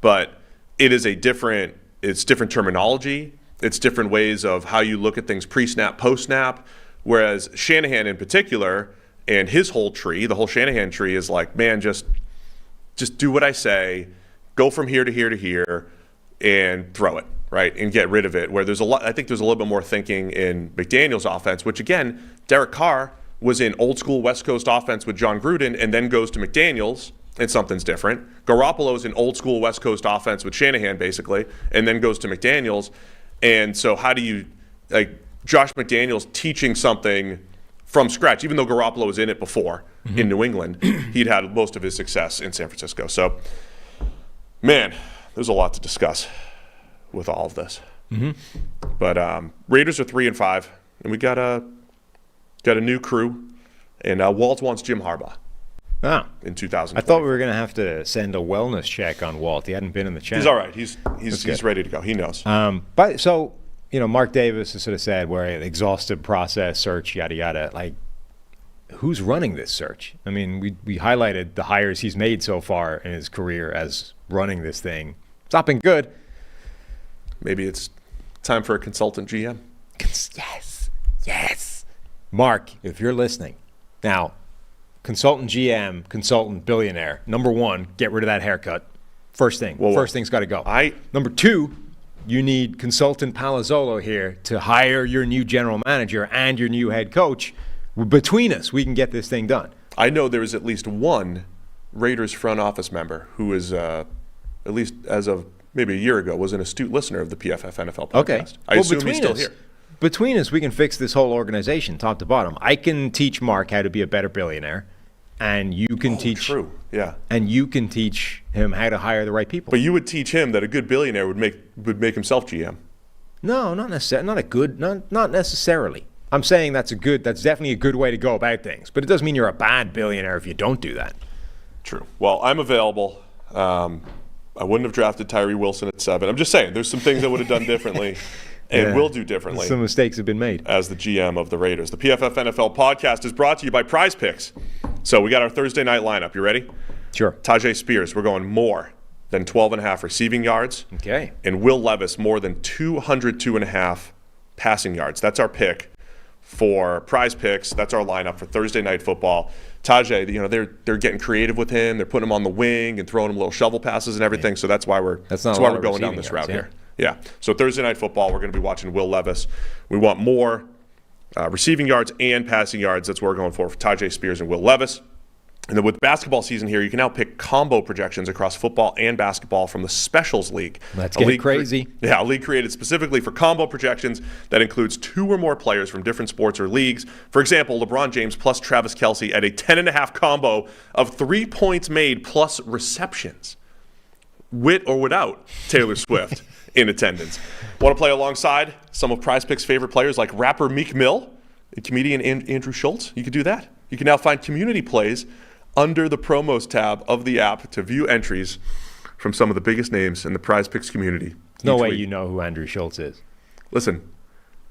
[SPEAKER 4] But it is it's different terminology. It's different ways of how you look at things pre-snap, post-snap. Whereas Shanahan in particular, and his whole tree, the whole Shanahan tree, is like, man, just do what I say, go from here to here to here, and throw it, right, and get rid of it. Where I think there's a little bit more thinking in McDaniels' offense, which again, Derek Carr was in old school West Coast offense with John Gruden, and then goes to McDaniels and something's different. Garoppolo's an old school West Coast offense with Shanahan, basically, and then goes to McDaniels. And so how do you, like, Josh McDaniels teaching something from scratch, even though Garoppolo was in it before in New England, he'd had most of his success in San Francisco. So, man, there's a lot to discuss with all of this. But Raiders are 3-5, and we got a new crew, and Walt wants Jim Harbaugh in 2000.
[SPEAKER 5] I thought we were going to have to send a wellness check on Walt. He hadn't been in the chat.
[SPEAKER 4] He's all right. He's ready to go. He knows.
[SPEAKER 5] But so, Mark Davis has sort of said we're an exhaustive process, search, yada, yada. Like, who's running this search? I mean, we highlighted the hires he's made so far in his career as running this thing. It's not been good.
[SPEAKER 4] Maybe it's time for a consultant GM.
[SPEAKER 5] Yes. Mark, if you're listening. Now, consultant GM, consultant billionaire. Number one, get rid of that haircut. First thing. First thing's got to go. Number two, you need consultant Palazzolo here to hire your new general manager and your new head coach. Between us, we can get this thing done.
[SPEAKER 4] I know there is at least one Raiders front office member who is, at least as of maybe a year ago, was an astute listener of the PFF NFL podcast.
[SPEAKER 5] Okay.
[SPEAKER 4] I assume he's still here.
[SPEAKER 5] Between us, we can fix this whole organization top to bottom. I can teach Mark how to be a better billionaire, and you can teach.
[SPEAKER 4] True. Yeah.
[SPEAKER 5] And you can teach him how to hire the right people.
[SPEAKER 4] But you would teach him that a good billionaire would make himself GM.
[SPEAKER 5] No, not necessarily. Not necessarily. I'm saying that's definitely a good way to go about things. But it doesn't mean you're a bad billionaire if you don't do that.
[SPEAKER 4] True. Well, I'm available. I wouldn't have drafted Tyree Wilson at 7. I'm just saying, there's some things I would have done differently and will do differently.
[SPEAKER 5] Some mistakes have been made.
[SPEAKER 4] As the GM of the Raiders. The PFF NFL podcast is brought to you by Prize Picks. So we got our Thursday night lineup. You ready?
[SPEAKER 5] Sure.
[SPEAKER 4] Tajay Spears, we're going more than 12.5 receiving yards.
[SPEAKER 5] Okay.
[SPEAKER 4] And Will Levis, more than 202.5 passing yards. That's our pick for Prize Picks. That's our lineup for Thursday night football. Tajay, they're getting creative with him. They're putting him on the wing and throwing him little shovel passes and everything. Yeah. So that's why we're going down this route here. Yeah. So Thursday night football, we're going to be watching Will Levis. We want more receiving yards and passing yards. That's what we're going for Tajay Spears and Will Levis. And then with basketball season here, you can now pick combo projections across football and basketball from the Specials League.
[SPEAKER 5] Let's get crazy.
[SPEAKER 4] A league created specifically for combo projections that includes 2 or more players from different sports or leagues. For example, LeBron James plus Travis Kelce at a 10.5 combo of 3 points made plus receptions, with or without Taylor Swift in attendance. Want to play alongside some of Prize Picks' favorite players like rapper Meek Mill and comedian Andrew Schultz? You can do that. You can now find community plays under the promos tab of the app to view entries from some of the biggest names in the Prize Picks community.
[SPEAKER 5] No way you know who Andrew Schultz is.
[SPEAKER 4] Listen,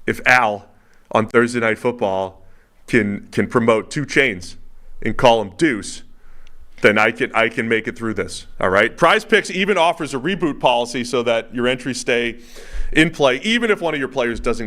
[SPEAKER 4] if Al on Thursday Night Football can promote 2 Chainz and call him Deuce, then I can make it through this. All right. Prize Picks even offers a reboot policy so that your entries stay in play, even if one of your players gets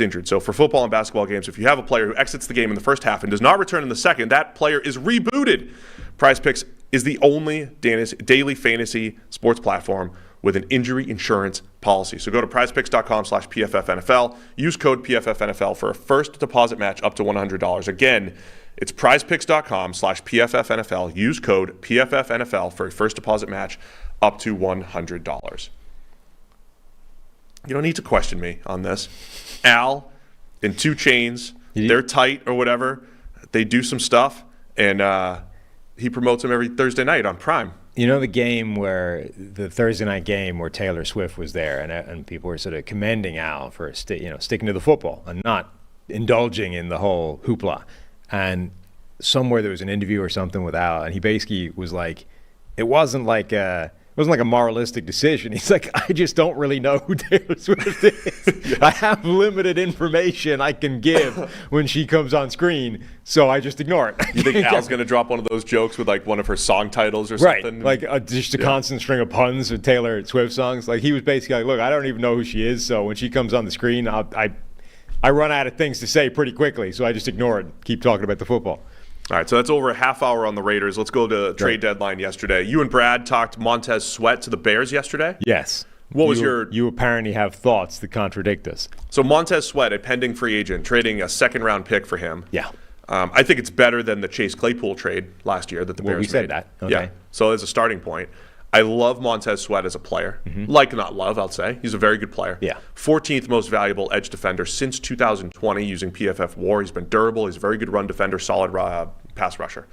[SPEAKER 4] injured. So for football and basketball games, if you have a player who exits the game in the first half and does not return in the second, that player is rebooted. Prize Picks is the only daily fantasy sports platform with an injury insurance policy. So go to prizepicks.com/PFFNFL. Use code PFFNFL for a first deposit match up to $100. Again, it's prizepicks.com/PFFNFL. Use code PFFNFL for a first deposit match up to $100. You don't need to question me on this. Al and 2 Chainz, they're tight or whatever. They do some stuff, and he promotes them every Thursday night on Prime.
[SPEAKER 5] You know the Thursday night game where Taylor Swift was there, and people were sort of commending Al for sticking to the football and not indulging in the whole hoopla. And somewhere there was an interview or something with Al, and he basically was like, it wasn't like a moralistic decision. He's like, I just don't really know who Taylor Swift is. I have limited information I can give when she comes on screen, so I just ignore it.
[SPEAKER 4] You think Al's going to drop one of those jokes with like one of her song titles or something?
[SPEAKER 5] Right, like just a constant string of puns with Taylor Swift songs. Like he was basically like, look, I don't even know who she is, so when she comes on the screen, I run out of things to say pretty quickly, so I just ignore it, keep talking about the football.
[SPEAKER 4] All right, so that's over a half hour on the Raiders. Let's go to trade deadline yesterday. You and Brad talked Montez Sweat to the Bears yesterday?
[SPEAKER 5] Yes. You apparently have thoughts that contradict us.
[SPEAKER 4] So Montez Sweat, a pending free agent, trading a second-round pick for him.
[SPEAKER 5] Yeah.
[SPEAKER 4] I think it's better than the Chase Claypool trade last year that the Bears made.
[SPEAKER 5] We said that. Okay.
[SPEAKER 4] Yeah. So as a starting point, I love Montez Sweat as a player. Like, not love, I'll say. He's a very good player.
[SPEAKER 5] Yeah.
[SPEAKER 4] 14th most valuable edge defender since 2020 using PFF WAR. He's been durable. He's a very good run defender, solid pass rusher.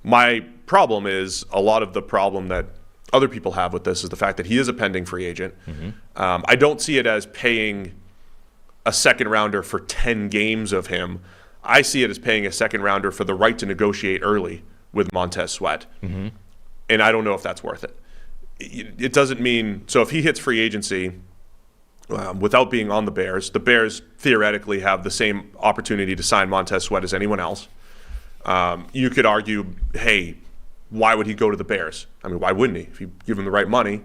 [SPEAKER 4] My problem is a lot of the problem that other people have with this is the fact that he is a pending free agent. I don't see it as paying a second rounder for 10 games of him. I see it as paying a second rounder for the right to negotiate early with Montez Sweat. And I don't know if that's worth it. It doesn't mean, so if he hits free agency without being on the Bears theoretically have the same opportunity to sign Montez Sweat as anyone else. You could argue, hey, why would he go to the Bears? I mean, why wouldn't he? If you give him the right money,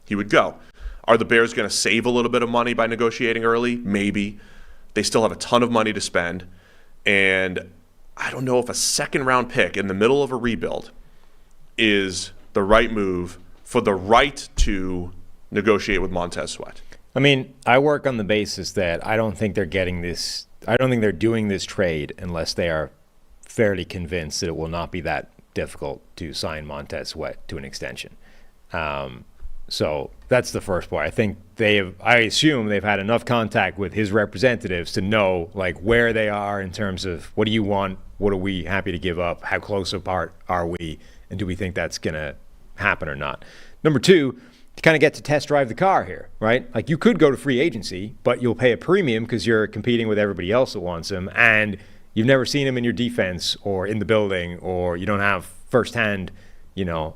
[SPEAKER 4] he would go. Are the Bears going to save a little bit of money by negotiating early? Maybe. They still have a ton of money to spend. And I don't know if a second-round pick in the middle of a rebuild is the right move for the right to negotiate with Montez Sweat.
[SPEAKER 5] I mean, I work on the basis that I don't think they're getting this. I don't think they're doing this trade unless they are fairly convinced that it will not be that difficult to sign Montez Sweat to an extension. So that's the first part. I think I assume they've had enough contact with his representatives to know like where they are in terms of what do you want, what are we happy to give up, how close apart are we, and do we think that's going to happen or not. Number two, you kind of get to test drive the car here, right? Like you could go to free agency, but you'll pay a premium because you're competing with everybody else that wants him, and you've never seen him in your defense or in the building, or you don't have firsthand,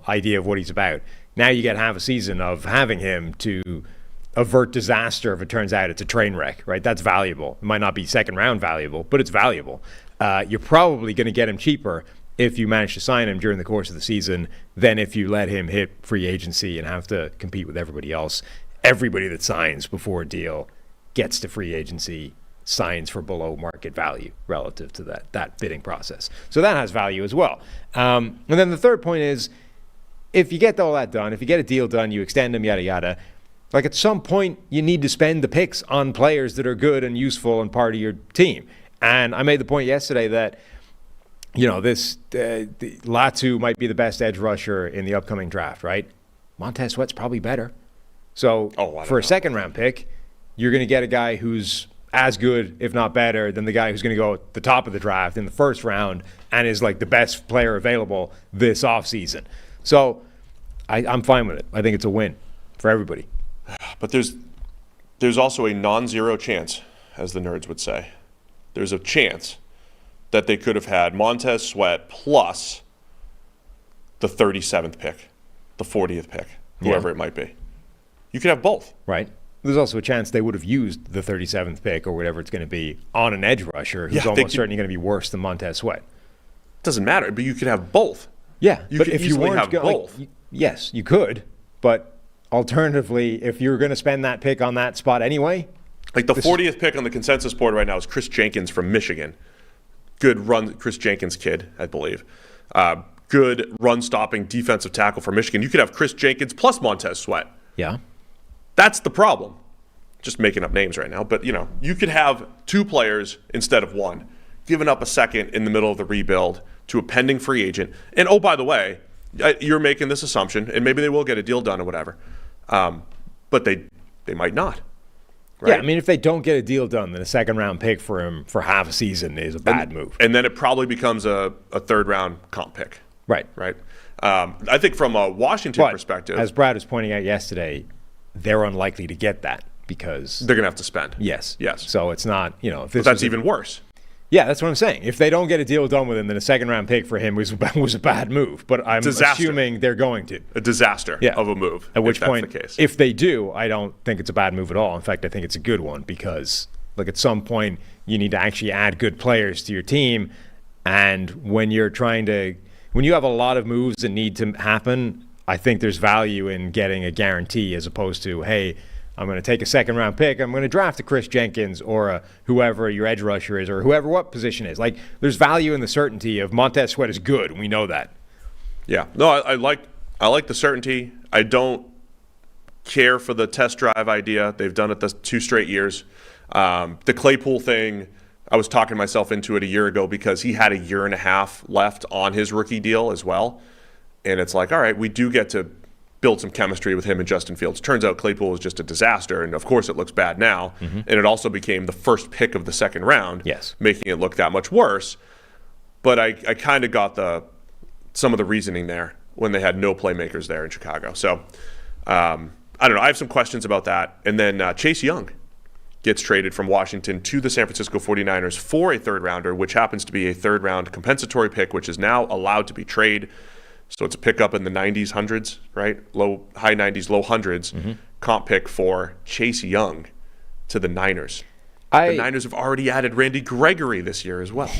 [SPEAKER 5] idea of what he's about. Now you get half a season of having him to avert disaster if it turns out it's a train wreck, right? That's valuable. It might not be second round valuable, but it's valuable. You're probably going to get him cheaper if you manage to sign him during the course of the season than if you let him hit free agency and have to compete with everybody else. Everybody that signs before a deal gets to free agency, signs for below market value relative to that bidding process. So that has value as well. And then the third point is, if you get all that done, if you get a deal done, you extend them, yada, yada, like at some point you need to spend the picks on players that are good and useful and part of your team. And I made the point yesterday that, Latu might be the best edge rusher in the upcoming draft, right? Montez Sweat's probably better. So for a second round pick, you're going to get a guy who's as good, if not better, than the guy who's going to go at the top of the draft in the first round and is like the best player available this offseason. So I'm fine with it. I think it's a win for everybody.
[SPEAKER 4] But there's also a non-zero chance, as the nerds would say. There's a chance that they could have had Montez Sweat plus the 37th pick, the 40th pick, whoever it might be. You could have both.
[SPEAKER 5] Right. There's also a chance they would have used the 37th pick or whatever it's going to be on an edge rusher who's almost certainly going to be worse than Montez Sweat.
[SPEAKER 4] Doesn't matter, but you could have both.
[SPEAKER 5] Yeah,
[SPEAKER 4] but if you weren't have both.
[SPEAKER 5] Yes, you could. But alternatively, if you're going to spend that pick on that spot anyway.
[SPEAKER 4] Like the 40th pick on the consensus board right now is Chris Jenkins from Michigan. Good run, Chris Jenkins kid, I believe. Good run-stopping defensive tackle for Michigan. You could have Chris Jenkins plus Montez Sweat.
[SPEAKER 5] Yeah.
[SPEAKER 4] That's the problem. Just making up names right now. But, you could have two players instead of one, giving up a second in the middle of the rebuild to a pending free agent. And, oh, by the way, you're making this assumption, and maybe they will get a deal done or whatever. But they might not. Right?
[SPEAKER 5] Yeah, I mean, if they don't get a deal done, then a second-round pick for him for half a season is a bad move.
[SPEAKER 4] And then it probably becomes a third-round comp pick.
[SPEAKER 5] Right.
[SPEAKER 4] Right. I think from a Washington perspective.
[SPEAKER 5] As Brad was pointing out yesterday, they're unlikely to get that because
[SPEAKER 4] they're going to have to spend.
[SPEAKER 5] Yes.
[SPEAKER 4] Yes.
[SPEAKER 5] So it's not, if this
[SPEAKER 4] but that's even worse.
[SPEAKER 5] Yeah, that's what I'm saying. If they don't get a deal done with him, then a second-round pick for him was a bad move. But I'm assuming they're going to.
[SPEAKER 4] A disaster of a move.
[SPEAKER 5] At which point,
[SPEAKER 4] the case.
[SPEAKER 5] If they do, I don't think it's a bad move at all. In fact, I think it's a good one because, at some point, you need to actually add good players to your team. And when you have a lot of moves that need to happen, I think there's value in getting a guarantee as opposed to, hey, I'm going to take a second-round pick. I'm going to draft a Chris Jenkins or a whoever your edge rusher is or what position is. Like, there's value in the certainty of Montez Sweat is good, and we know that.
[SPEAKER 4] Yeah. No, I like the certainty. I don't care for the test drive idea. They've done it the 2 straight years. The Claypool thing I was talking myself into it a year ago because he had a year and a half left on his rookie deal as well. And it's like, all right, we do get to build some chemistry with him and Justin Fields. Turns out Claypool was just a disaster, and of course it looks bad now. And it also became the first pick of the second round, making it look that much worse. But I kind of got some of the reasoning there when they had no playmakers there in Chicago. So I don't know. I have some questions about that. And then Chase Young gets traded from Washington to the San Francisco 49ers for a third-rounder, which happens to be a third-round compensatory pick, which is now allowed to be traded. So it's a pickup in the 90s, hundreds, right? High 90s, low hundreds comp pick for Chase Young to the Niners. The Niners have already added Randy Gregory this year as well.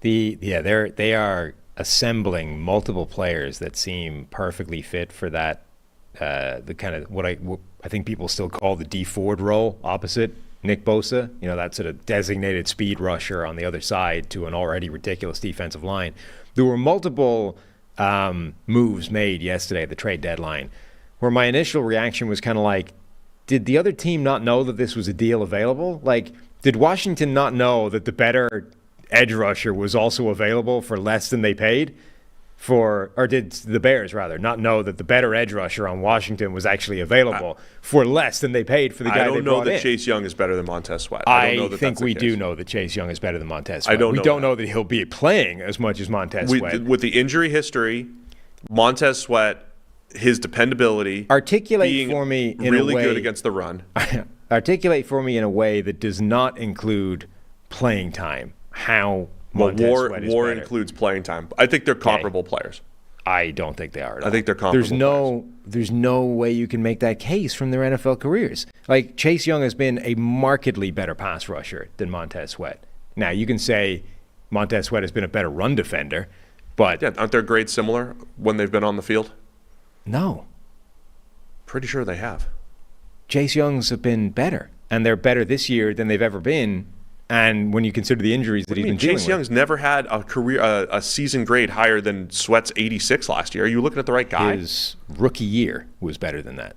[SPEAKER 5] They are assembling multiple players that seem perfectly fit for that. The kind of what I think people still call the D Ford role opposite Nick Bosa, that sort of designated speed rusher on the other side to an already ridiculous defensive line. There were multiple moves made yesterday at the trade deadline where my initial reaction was kind of like, did the other team not know that this was a deal available? Like, did Washington not know that the better edge rusher was also available for less than they paid? Or did the Bears, rather, not know that the better edge rusher on Washington was actually available for less than they paid for the guy they brought in?
[SPEAKER 4] I don't know that Chase Young is better than Montez Sweat.
[SPEAKER 5] I think we do know that Chase Young is better than Montez Sweat. We don't know that he'll be playing as much as Montez Sweat.
[SPEAKER 4] With the injury history, Montez Sweat, his dependability,
[SPEAKER 5] articulate for me in
[SPEAKER 4] really
[SPEAKER 5] a way,
[SPEAKER 4] good against the run.
[SPEAKER 5] Articulate for me in a way that does not include playing time. How Montez Sweat is
[SPEAKER 4] War
[SPEAKER 5] better.
[SPEAKER 4] includes playing time. I think they're comparable players.
[SPEAKER 5] I don't think they are at all.
[SPEAKER 4] I think they're comparable.
[SPEAKER 5] There's no way you can make that case from their NFL careers. Like, Chase Young has been a markedly better pass rusher than Montez Sweat. Now, you can say Montez Sweat has been a better run defender, but
[SPEAKER 4] aren't their grades similar when they've been on the field?
[SPEAKER 5] No.
[SPEAKER 4] Pretty sure they have.
[SPEAKER 5] Chase Young's have been better, and they're better this year than they've ever been. And when you consider the injuries that he's been dealing with.
[SPEAKER 4] Chase Young's never had a season grade higher than Sweat's 86 last year. Are you looking at the right guy?
[SPEAKER 5] His rookie year was better than that.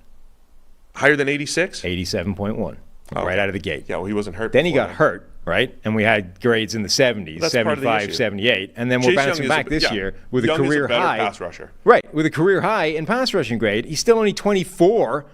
[SPEAKER 4] Higher than 86?
[SPEAKER 5] 87.1, right out of the gate.
[SPEAKER 4] Yeah, well, he wasn't hurt.
[SPEAKER 5] Then he got hurt, right? And we had grades in the 70s, 75, 78. And then we're bouncing back this year with a career high.
[SPEAKER 4] Pass rusher.
[SPEAKER 5] Right, with a career high in pass rushing grade. He's still only 24,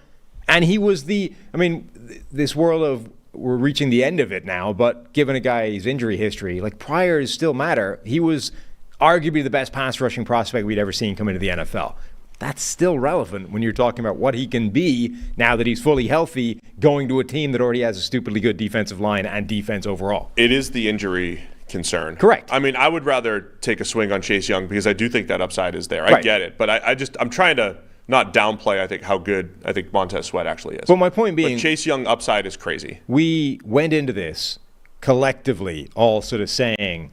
[SPEAKER 5] and he was this world of, we're reaching the end of it now, but given a guy's injury history, like, priors still matter. He was arguably the best pass rushing prospect we'd ever seen come into the NFL. That's still relevant when you're talking about what he can be now that he's fully healthy, going to a team that already has a stupidly good defensive line and defense overall.
[SPEAKER 4] It is the injury concern.
[SPEAKER 5] Correct.
[SPEAKER 4] I mean, I would rather take a swing on Chase Young because I do think that upside is there. I get it, but I'm trying to not downplay, I think, how good I think Montez Sweat actually is.
[SPEAKER 5] But my point being,
[SPEAKER 4] Chase Young upside is crazy.
[SPEAKER 5] We went into this collectively all sort of saying,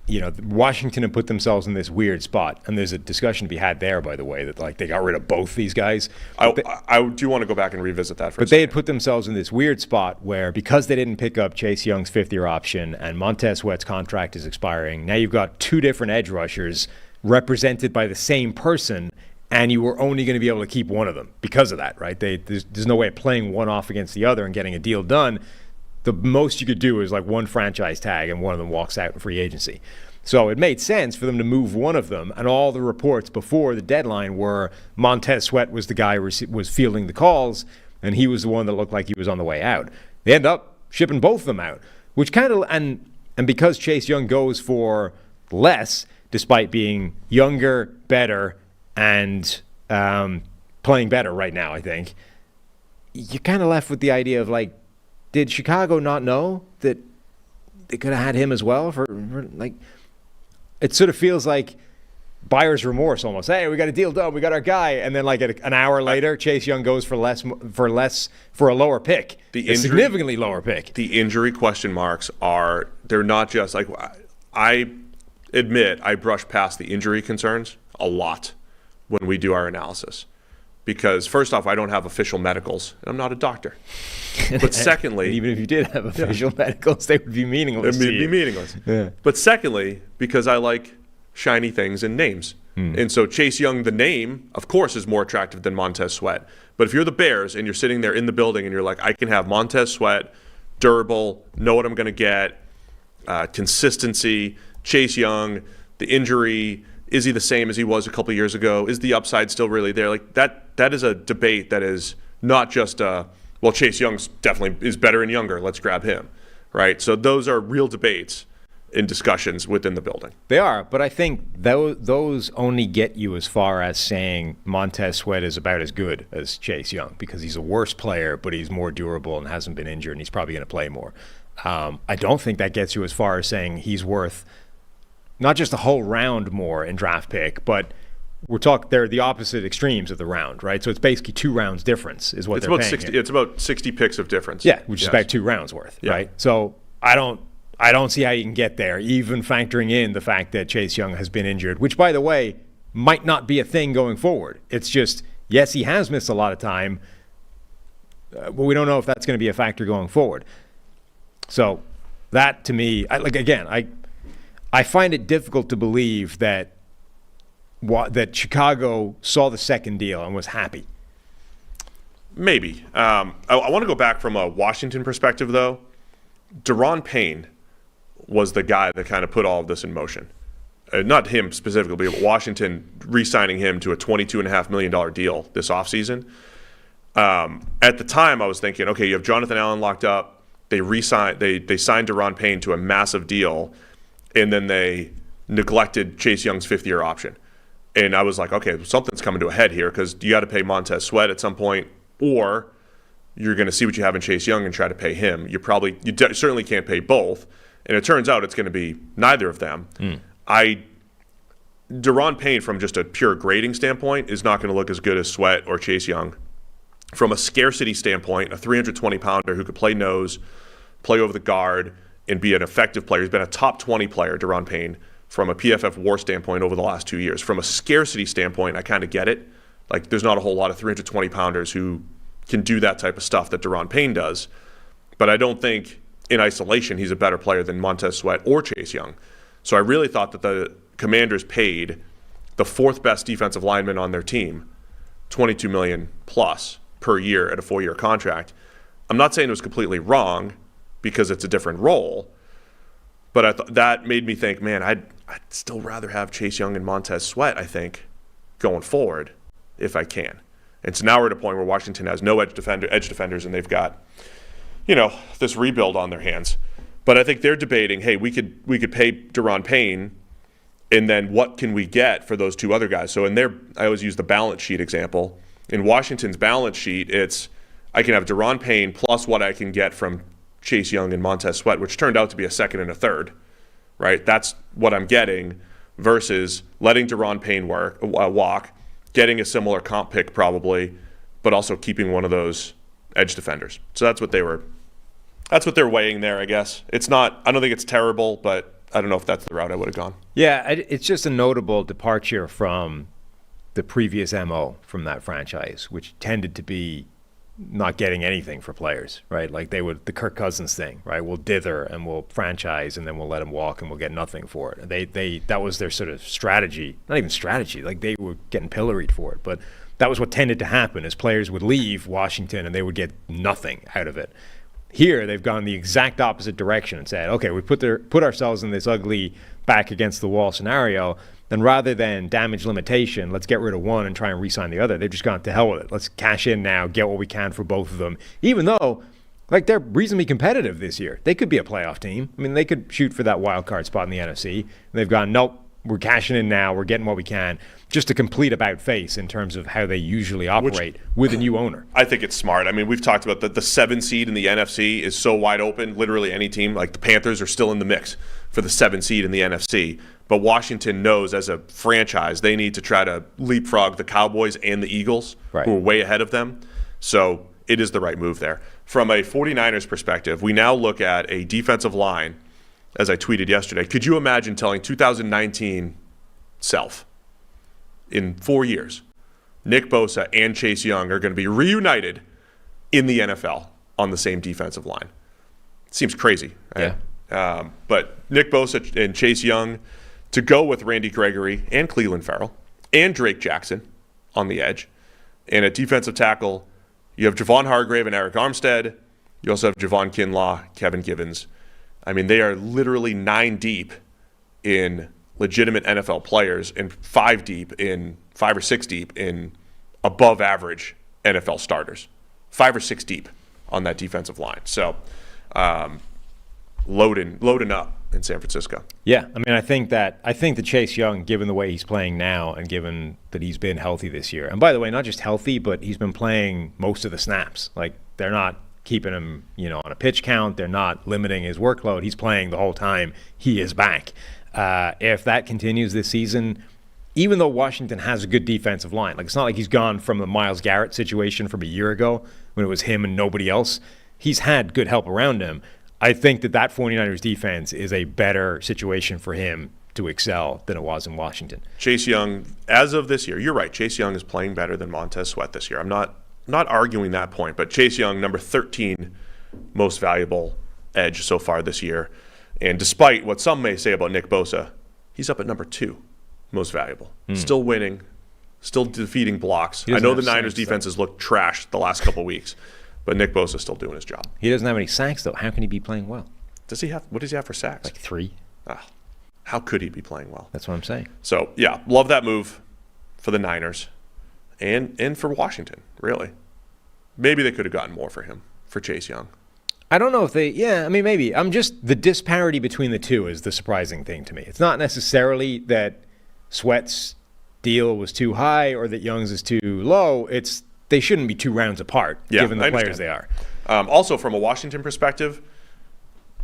[SPEAKER 5] Washington had put themselves in this weird spot. And there's a discussion to be had there, by the way, that they got rid of both these guys.
[SPEAKER 4] I do want to go back and revisit that for a second.
[SPEAKER 5] But they had put themselves in this weird spot where, because they didn't pick up Chase Young's fifth-year option and Montez Sweat's contract is expiring, now you've got two different edge rushers represented by the same person, and you were only going to be able to keep one of them because of that, right? There's no way of playing one off against the other and getting a deal done. The most you could do is one franchise tag, and one of them walks out in free agency. So it made sense for them to move one of them, and all the reports before the deadline were Montez Sweat was the guy who was fielding the calls, and he was the one that looked like he was on the way out. They end up shipping both of them out, which kind of, and because Chase Young goes for less, despite being younger, better, and playing better right now, I think, you're kind of left with the idea of, did Chicago not know that they could have had him as well? It sort of feels like buyer's remorse almost. Hey, we got a deal done. We got our guy. And then an hour later, Chase Young goes for a lower pick, a significantly lower pick.
[SPEAKER 4] The injury question marks they're not just I admit I brush past the injury concerns a lot when we do our analysis. Because first off, I don't have official medicals. I'm not a doctor. But secondly,
[SPEAKER 5] even if you did have official medicals, they would be meaningless.
[SPEAKER 4] They'd be meaningless. Yeah. But secondly, because I like shiny things and names. And so Chase Young, the name, of course, is more attractive than Montez Sweat. But if you're the Bears and you're sitting there in the building and you're like, I can have Montez Sweat, durable, know what I'm going to get, consistency. Chase Young, the injury, is he the same as he was a couple years ago? Is the upside still really there? Like that is a debate that is not just well, Chase Young definitely is better and younger. Let's grab him, right? So those are real debates in discussions within the building.
[SPEAKER 5] They are, but I think those only get you as far as saying Montez Sweat is about as good as Chase Young because he's a worse player, but he's more durable and hasn't been injured, and he's probably going to play more. I don't think that gets you as far as saying he's worth not just a whole round more in draft pick, but they're the opposite extremes of the round, right? So it's basically 2 rounds difference is what they're paying
[SPEAKER 4] 60. It's about 60 picks of difference.
[SPEAKER 5] Yeah, which is about 2 rounds worth, right? So I don't see how you can get there, even factoring in the fact that Chase Young has been injured, which, by the way, might not be a thing going forward. It's just, yes, he has missed a lot of time, but we don't know if that's going to be a factor going forward. So that, to me, I find it difficult to believe that Chicago saw the second deal and was happy.
[SPEAKER 4] Maybe. I want to go back from a Washington perspective, though. Deron Payne was the guy that kind of put all of this in motion. Not him specifically, but Washington re-signing him to a $22.5 million deal this offseason. At the time, I was thinking, okay, you have Jonathan Allen locked up. They signed Deron Payne to a massive deal, and then they neglected Chase Young's 5th-year option. And I was like, okay, something's coming to a head here because you got to pay Montez Sweat at some point, or you're going to see what you have in Chase Young and try to pay him. You certainly can't pay both. And it turns out it's going to be neither of them. Deron Payne, from just a pure grading standpoint, is not going to look as good as Sweat or Chase Young. From a scarcity standpoint, a 320-pounder who could play nose, play over the guard, and be an effective player. He's been a top 20 player, Deron Payne, from a PFF WAR standpoint over the last 2 years. From a scarcity standpoint, I kind of get it. Like, there's not a whole lot of 320-pounders who can do that type of stuff that Deron Payne does. But I don't think in isolation he's a better player than Montez Sweat or Chase Young. So I really thought that the Commanders paid the 4th best defensive lineman on their team $22 million plus per year at a 4-year contract. I'm not saying it was completely wrong because it's a different role, but that made me think, man, I'd still rather have Chase Young and Montez Sweat, I think, going forward if I can. And so now we're at a point where Washington has no edge defenders, and they've got, this rebuild on their hands. But I think they're debating, hey, we could pay Deron Payne, and then what can we get for those 2 other guys? So I always use the balance sheet example. In Washington's balance sheet, I can have Deron Payne plus what I can get from Chase Young and Montez Sweat, which turned out to be a 2nd and a 3rd, right? That's what I'm getting versus letting Deron Payne walk, getting a similar comp pick probably, but also keeping one of those edge defenders. So that's what they're weighing there, I guess. I don't think it's terrible, but I don't know if that's the route I would have gone.
[SPEAKER 5] Yeah, it's just a notable departure from the previous MO from that franchise, which tended to be not getting anything for players, right? Like the Kirk Cousins thing, right? We'll dither and we'll franchise and then we'll let him walk and we'll get nothing for it. That was their sort of strategy. Not even strategy, like they were getting pilloried for it, but that was what tended to happen is players would leave Washington and they would get nothing out of it. Here, they've gone the exact opposite direction and said, okay, we put ourselves in this ugly back against the wall scenario. Then rather than damage limitation, let's get rid of one and try and re-sign the other. They've just gone to hell with it. Let's cash in now, get what we can for both of them. Even though, they're reasonably competitive this year. They could be a playoff team. I mean, they could shoot for that wild card spot in the NFC. And they've gone, nope, we're cashing in now. We're getting what we can. Just a complete about-face in terms of how they usually operate with a new owner.
[SPEAKER 4] I think it's smart. I mean, we've talked about the 7 seed in the NFC is so wide open. Literally any team, like the Panthers, are still in the mix for the 7 seed in the NFC. But Washington knows as a franchise they need to try to leapfrog the Cowboys and the Eagles, who are way ahead of them. So it is the right move there. From a 49ers perspective, we now look at a defensive line, as I tweeted yesterday. Could you imagine telling 2019 self, in 4 years, Nick Bosa and Chase Young are going to be reunited in the NFL on the same defensive line? It seems crazy. Right? Yeah. But Nick Bosa and Chase Young to go with Randy Gregory and Cleveland Farrell and Drake Jackson on the edge. And at defensive tackle, you have Javon Hargrave and Eric Armstead. You also have Javon Kinlaw, Kevin Givens, I mean, they are literally 9 deep in legitimate NFL players and 5 or 6 deep in above average NFL starters. 5 or 6 deep on that defensive line. So loading up in San Francisco.
[SPEAKER 5] Yeah, I mean, I think that Chase Young, given the way he's playing now and given that he's been healthy this year, and by the way, not just healthy, but he's been playing most of the snaps. Like, they're not keeping him, on a pitch count. They're not limiting his workload. He's playing the whole time. He is back. If that continues this season, even though Washington has a good defensive line, like, it's not like he's gone from the Myles Garrett situation from a year ago when it was him and nobody else. He's had good help around him. I think that 49ers defense is a better situation for him to excel than it was in Washington.
[SPEAKER 4] Chase Young, as of this year, you're right. Chase Young is playing better than Montez Sweat this year. I'm not arguing that point, but Chase Young, number 13 most valuable edge so far this year. And despite what some may say about Nick Bosa, he's up at number 2 most valuable. Still winning, still defeating blocks. I know the Niners defenses look trash the last couple weeks, but Nick Bosa is still doing his job.
[SPEAKER 5] He doesn't have any sacks, though. How can he be playing well?
[SPEAKER 4] What does he have for sacks?
[SPEAKER 5] Like 3.
[SPEAKER 4] How could he be playing well?
[SPEAKER 5] That's what I'm saying.
[SPEAKER 4] So, yeah, love that move for the Niners and for Washington, really. Maybe they could have gotten more for him, for Chase Young.
[SPEAKER 5] I don't know if maybe. The disparity between the two is the surprising thing to me. It's not necessarily that Sweat's deal was too high or that Young's is too low. They shouldn't be 2 rounds apart, given the players they are.
[SPEAKER 4] Also, from a Washington perspective,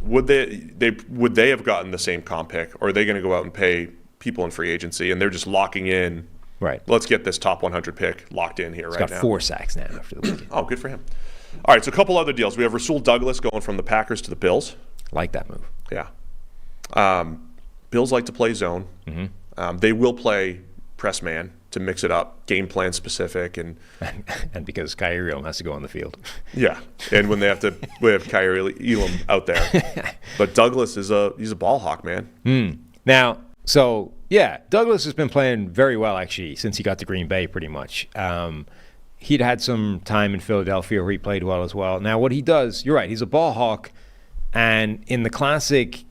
[SPEAKER 4] would they have gotten the same comp pick, or are they going to go out and pay people in free agency and they're just locking in?
[SPEAKER 5] Right.
[SPEAKER 4] Let's get this top 100 pick locked in here
[SPEAKER 5] He's
[SPEAKER 4] right now.
[SPEAKER 5] He's got 4 sacks now after the weekend.
[SPEAKER 4] Oh, good for him. All right, so a couple other deals. We have Rasul Douglas going from the Packers to the Bills.
[SPEAKER 5] Like that move.
[SPEAKER 4] Yeah. Bills like to play zone. Mm-hmm. They will play press man to mix it up, game plan specific, and
[SPEAKER 5] because Kyrie Elam has to go on the field.
[SPEAKER 4] Yeah, and when we have Kyrie Elam out there. But Douglas he's a ball hawk, man.
[SPEAKER 5] Now, so yeah, Douglas has been playing very well actually since he got to Green Bay, pretty much. He'd had some time in Philadelphia where he played well as well. Now, what he does, you're right, he's a ball hawk, and in the classic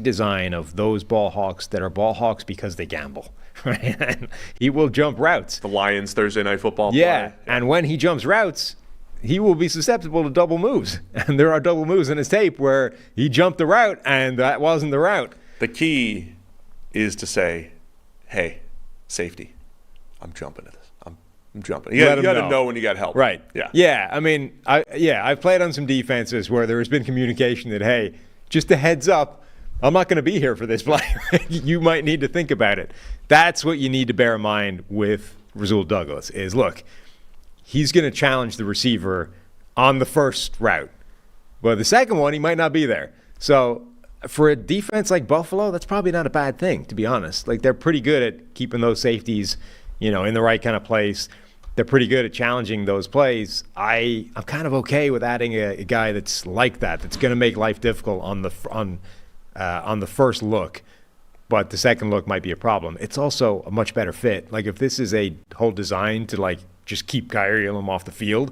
[SPEAKER 5] design of those ball hawks that are ball hawks because they gamble, right? And he will jump routes.
[SPEAKER 4] The Lions Thursday Night Football play.
[SPEAKER 5] Yeah, and when he jumps routes, he will be susceptible to double moves. And there are double moves in his tape where he jumped the route and that wasn't the route.
[SPEAKER 4] The key is to say, hey, safety, I'm jumping at this. I'm jumping. You got to know when you got help.
[SPEAKER 5] Right.
[SPEAKER 4] Yeah.
[SPEAKER 5] Yeah. I mean, I've played on some defenses where there has been communication that, hey, just a heads up, I'm not going to be here for this play. You might need to think about it. That's what you need to bear in mind with Rasul Douglas is, look, he's going to challenge the receiver on the first route. Well, the second one, he might not be there. So for a defense like Buffalo, that's probably not a bad thing, to be honest. Like, they're pretty good at keeping those safeties, in the right kind of place. They're pretty good at challenging those plays. I'm kind of okay with adding a guy that's like that, that's going to make life difficult on the first look, but the second look might be a problem. It's also a much better fit. Like, if this is a whole design to just keep Kyrie Elam off the field,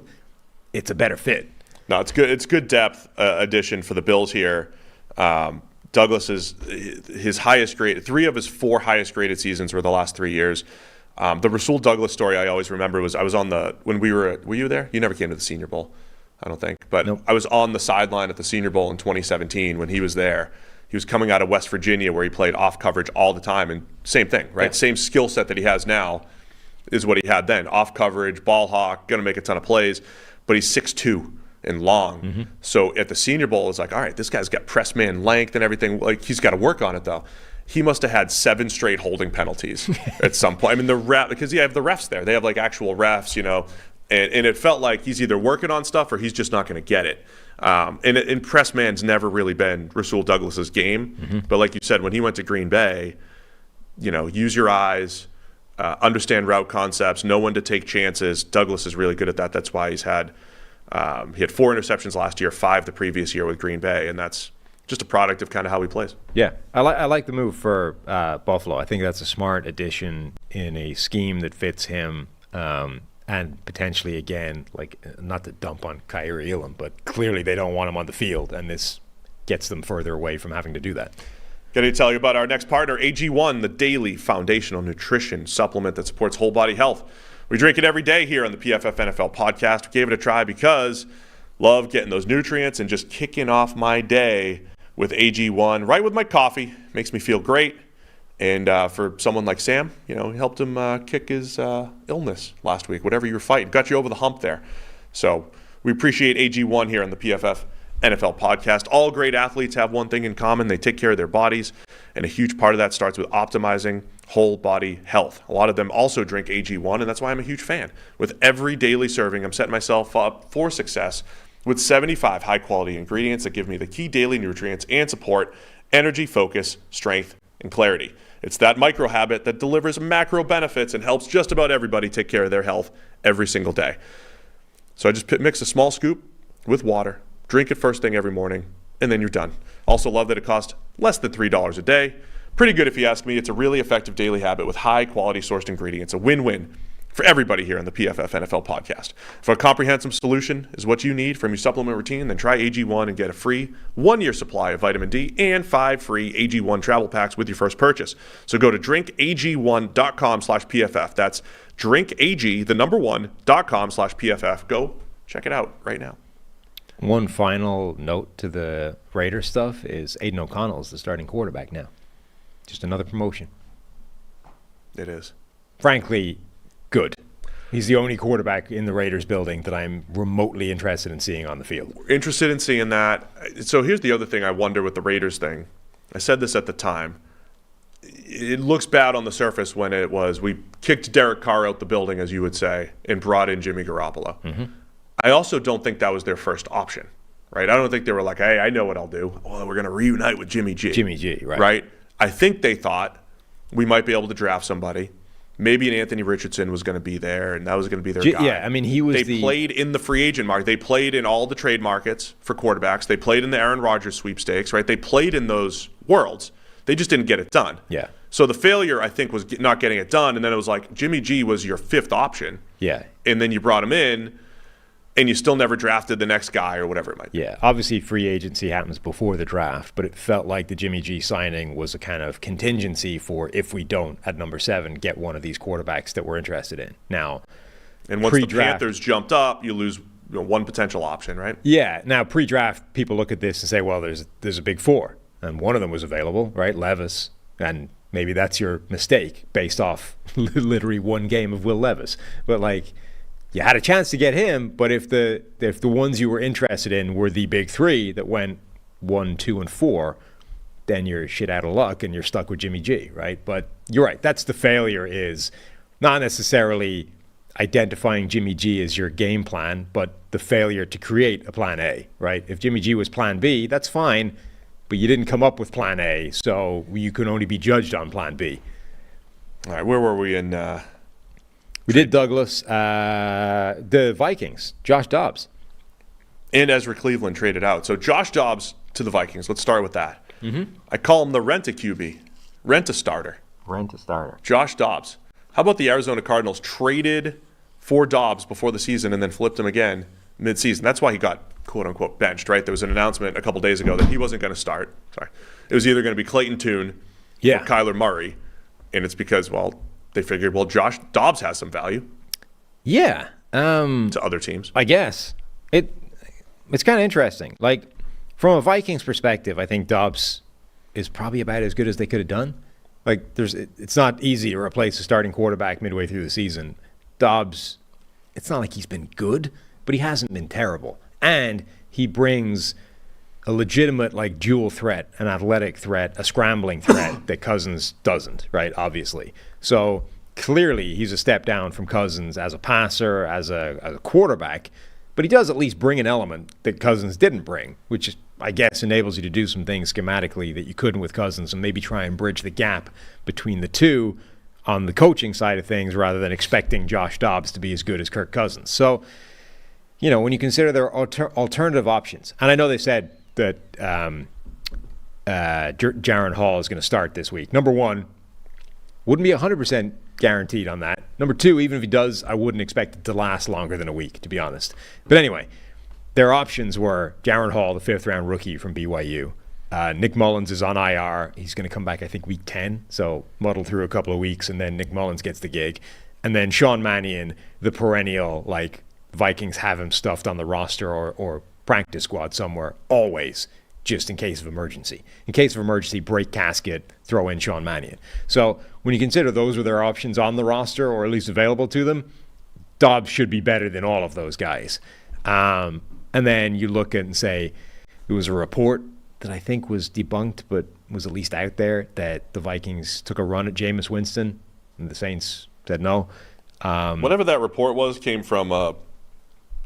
[SPEAKER 5] it's a better fit.
[SPEAKER 4] No, it's good. It's good depth addition for the Bills here. Douglas is his highest grade. 3 of his 4 highest graded seasons were the last 3 years. The Rasul Douglas story I always remember was I was on when were you there? You never came to the Senior Bowl, I don't think. But
[SPEAKER 5] Nope.
[SPEAKER 4] I was on the sideline at the Senior Bowl in 2017 when he was there. He was coming out of West Virginia where he played off coverage all the time, and same thing, right? Yeah. Same skill set that he has now is what he had then. Off coverage, ball hawk, going to make a ton of plays, but he's 6'2" and long. Mm-hmm. So at the Senior Bowl, it's like, all right, this guy's got press man length and everything. Like, he's got to work on it though. He must have had 7 straight holding penalties at some point. I mean, because you have the refs there. They have actual refs, and it felt like he's either working on stuff or he's just not going to get it. And press man's never really been Rasul Douglas's game. Mm-hmm. But like you said, when he went to Green Bay, use your eyes, understand route concepts, know when to take chances. Douglas is really good at that. That's why he had 4 interceptions last year, 5 the previous year with Green Bay, and that's just a product of kind of how he plays.
[SPEAKER 5] Yeah, I like the move for Buffalo. I think that's a smart addition in a scheme that fits him. And potentially, again, like, not to dump on Kyrie Elam, but clearly they don't want him on the field, and this gets them further away from having to do that.
[SPEAKER 4] Got to tell you about our next partner, AG1, the daily foundational nutrition supplement that supports whole body health. We drink it every day here on the PFF NFL podcast. We gave it a try because love getting those nutrients and just kicking off my day with AG1 right with my coffee. Makes me feel great. And for someone like Sam, he helped him kick his illness last week, whatever you were fighting. Got you over the hump there. So we appreciate AG1 here on the PFF NFL podcast. All great athletes have one thing in common. They take care of their bodies. And a huge part of that starts with optimizing whole body health. A lot of them also drink AG1, and that's why I'm a huge fan. With every daily serving, I'm setting myself up for success with 75 high-quality ingredients that give me the key daily nutrients and support, energy, focus, strength, and clarity. It's that micro habit that delivers macro benefits and helps just about everybody take care of their health every single day. So I just mix a small scoop with water, drink it first thing every morning, and then you're done. Also love that it costs less than $3 a day. Pretty good if you ask me. It's a really effective daily habit with high-quality sourced ingredients. A win-win for everybody here on the PFF NFL podcast. If a comprehensive solution is what you need from your supplement routine, then try AG1 and get a free 1-year supply of vitamin D and 5 free AG1 travel packs with your first purchase. So go to drinkag1.com/PFF. That's drinkag1.com/PFF. Go check it out right now.
[SPEAKER 5] One final note to the Raiders stuff is Aiden O'Connell's the starting quarterback now. Just another promotion.
[SPEAKER 4] It is.
[SPEAKER 5] Frankly, good. He's the only quarterback in the Raiders building that I'm remotely interested in seeing on the field.
[SPEAKER 4] Interested in seeing that. So here's the other thing I wonder with the Raiders thing. I said this at the time. It looks bad on the surface when it was we kicked Derek Carr out the building, as you would say, and brought in Jimmy Garoppolo. Mm-hmm. I also don't think that was their first option, right? I don't think they were like, hey, I know what I'll do. Well, we're going to reunite with Jimmy G.
[SPEAKER 5] Jimmy G, right.
[SPEAKER 4] Right? I think they thought we might be able to draft somebody. Maybe an Anthony Richardson was going to be there, and that was going to be their guy.
[SPEAKER 5] Yeah, I mean, They
[SPEAKER 4] played in the free agent market. They played in all the trade markets for quarterbacks. They played in the Aaron Rodgers sweepstakes, right? They played in those worlds. They just didn't get it done.
[SPEAKER 5] Yeah.
[SPEAKER 4] So the failure, I think, was not getting it done, and then it was like Jimmy G was your fifth option.
[SPEAKER 5] Yeah.
[SPEAKER 4] And then you brought him in, and you still never drafted the next guy or whatever it might be.
[SPEAKER 5] Yeah, obviously free agency happens before the draft, but it felt like the Jimmy G signing was a kind of contingency for if we don't, at number 7, get one of these quarterbacks that we're interested in. Now,
[SPEAKER 4] and once the Panthers jumped up, you lose one potential option, right?
[SPEAKER 5] Yeah. Now, pre-draft, people look at this and say, well, there's a big 4, and one of them was available, right? Levis, and maybe that's your mistake based off literally one game of Will Levis. But, like, you had a chance to get him, but if the ones you were interested in were the big 3 that went 1, 2, and 4, then you're shit out of luck and you're stuck with Jimmy G, right? But you're right. That's the failure, is not necessarily identifying Jimmy G as your game plan, but the failure to create a plan A, right? If Jimmy G was plan B, that's fine, but you didn't come up with plan A, so you can only be judged on plan B.
[SPEAKER 4] All right, where were we in...
[SPEAKER 5] We did Douglas, the Vikings, Josh Dobbs.
[SPEAKER 4] And Ezra Cleveland traded out. So Josh Dobbs to the Vikings. Let's start with that.
[SPEAKER 5] Mm-hmm.
[SPEAKER 4] I call him the rent-a-QB, rent-a-starter.
[SPEAKER 5] Rent-a-starter.
[SPEAKER 4] Josh Dobbs. How about the Arizona Cardinals traded for Dobbs before the season and then flipped him again mid-season? That's why he got, quote-unquote, benched, right? There was an announcement a couple days ago that he wasn't going to start. Sorry. It was either going to be Clayton Tune or Kyler Murray. And it's because, well, they figured, well, Josh Dobbs has some value.
[SPEAKER 5] Yeah.
[SPEAKER 4] To other teams.
[SPEAKER 5] I guess. It's kind of interesting. Like, from a Vikings perspective, I think Dobbs is probably about as good as they could have done. Like, it's not easy to replace a starting quarterback midway through the season. Dobbs, it's not like he's been good, but he hasn't been terrible. And he brings a legitimate, like, dual threat, an athletic threat, a scrambling threat that Cousins doesn't, right, obviously. So clearly he's a step down from Cousins as a passer, as a quarterback, but he does at least bring an element that Cousins didn't bring, which I guess enables you to do some things schematically that you couldn't with Cousins, and maybe try and bridge the gap between the two on the coaching side of things rather than expecting Josh Dobbs to be as good as Kirk Cousins. So, when you consider their alternative options, and I know they said that Jaron Hall is going to start this week. Number one, wouldn't be 100% guaranteed on that. Number two, even if he does, I wouldn't expect it to last longer than a week, to be honest. But anyway, their options were Jaron Hall, the 5th-round rookie from BYU. Nick Mullins is on IR. He's going to come back, I think, week 10, so muddle through a couple of weeks, and then Nick Mullins gets the gig. And then Sean Mannion, the perennial, like, Vikings have him stuffed on the roster or practice squad somewhere, always, just in case of emergency. In case of emergency, break casket, throw in Sean Mannion. So when you consider those are their options on the roster, or at least available to them, Dobbs should be better than all of those guys. And then you look at and say, there was a report that I think was debunked, but was at least out there, that the Vikings took a run at Jameis Winston, and the Saints said no.
[SPEAKER 4] Whatever that report was came from a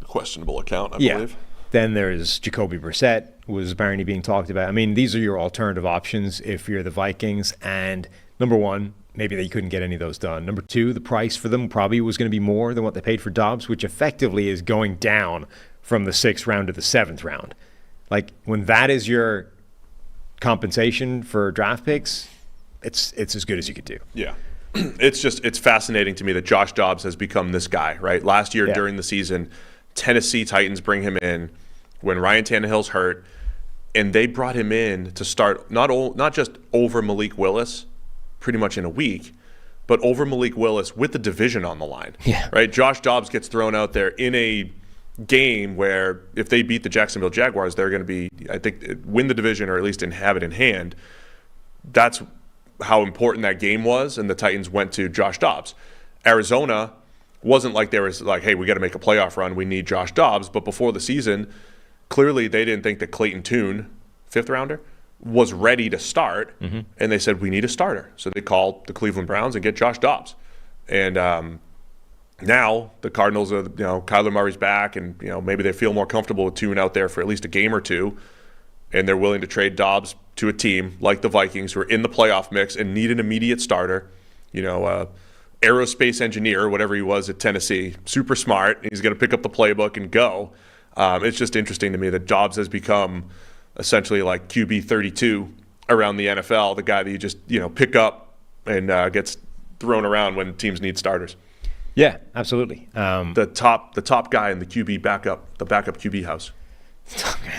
[SPEAKER 4] questionable account, I believe.
[SPEAKER 5] Then there's Jacoby Brissett, was apparently being talked about. I mean, these are your alternative options if you're the Vikings. And number one, maybe they couldn't get any of those done. Number two, the price for them probably was going to be more than what they paid for Dobbs, which effectively is going down from the 6th round to the 7th round. Like, when that is your compensation for draft picks, it's as good as you could do.
[SPEAKER 4] Yeah. It's fascinating to me that Josh Dobbs has become this guy, right? Last year during the season, Tennessee Titans bring him in when Ryan Tannehill's hurt, and they brought him in to start not just over Malik Willis pretty much in a week, but over Malik Willis with the division on the line.
[SPEAKER 5] Yeah.
[SPEAKER 4] Right? Josh Dobbs gets thrown out there in a game where if they beat the Jacksonville Jaguars, they're going to be, I think, win the division or at least have it in hand. That's how important that game was, and the Titans went to Josh Dobbs. Arizona wasn't like there was like, hey, we got to make a playoff run, we need Josh Dobbs. But before the season, clearly they didn't think that Clayton Tune, 5th rounder, was ready to start, and they said, we need a starter. So they called the Cleveland Browns and get Josh Dobbs. And now the Cardinals are, Kyler Murray's back, and maybe they feel more comfortable with Tune out there for at least a game or two, and they're willing to trade Dobbs to a team like the Vikings who are in the playoff mix and need an immediate starter. Aerospace engineer, whatever he was at Tennessee, super smart. He's going to pick up the playbook and go. It's just interesting to me that Dobbs has become essentially like QB 32 around the NFL, the guy that you just pick up and gets thrown around when teams need starters.
[SPEAKER 5] Yeah, absolutely.
[SPEAKER 4] The top guy in the backup QB house.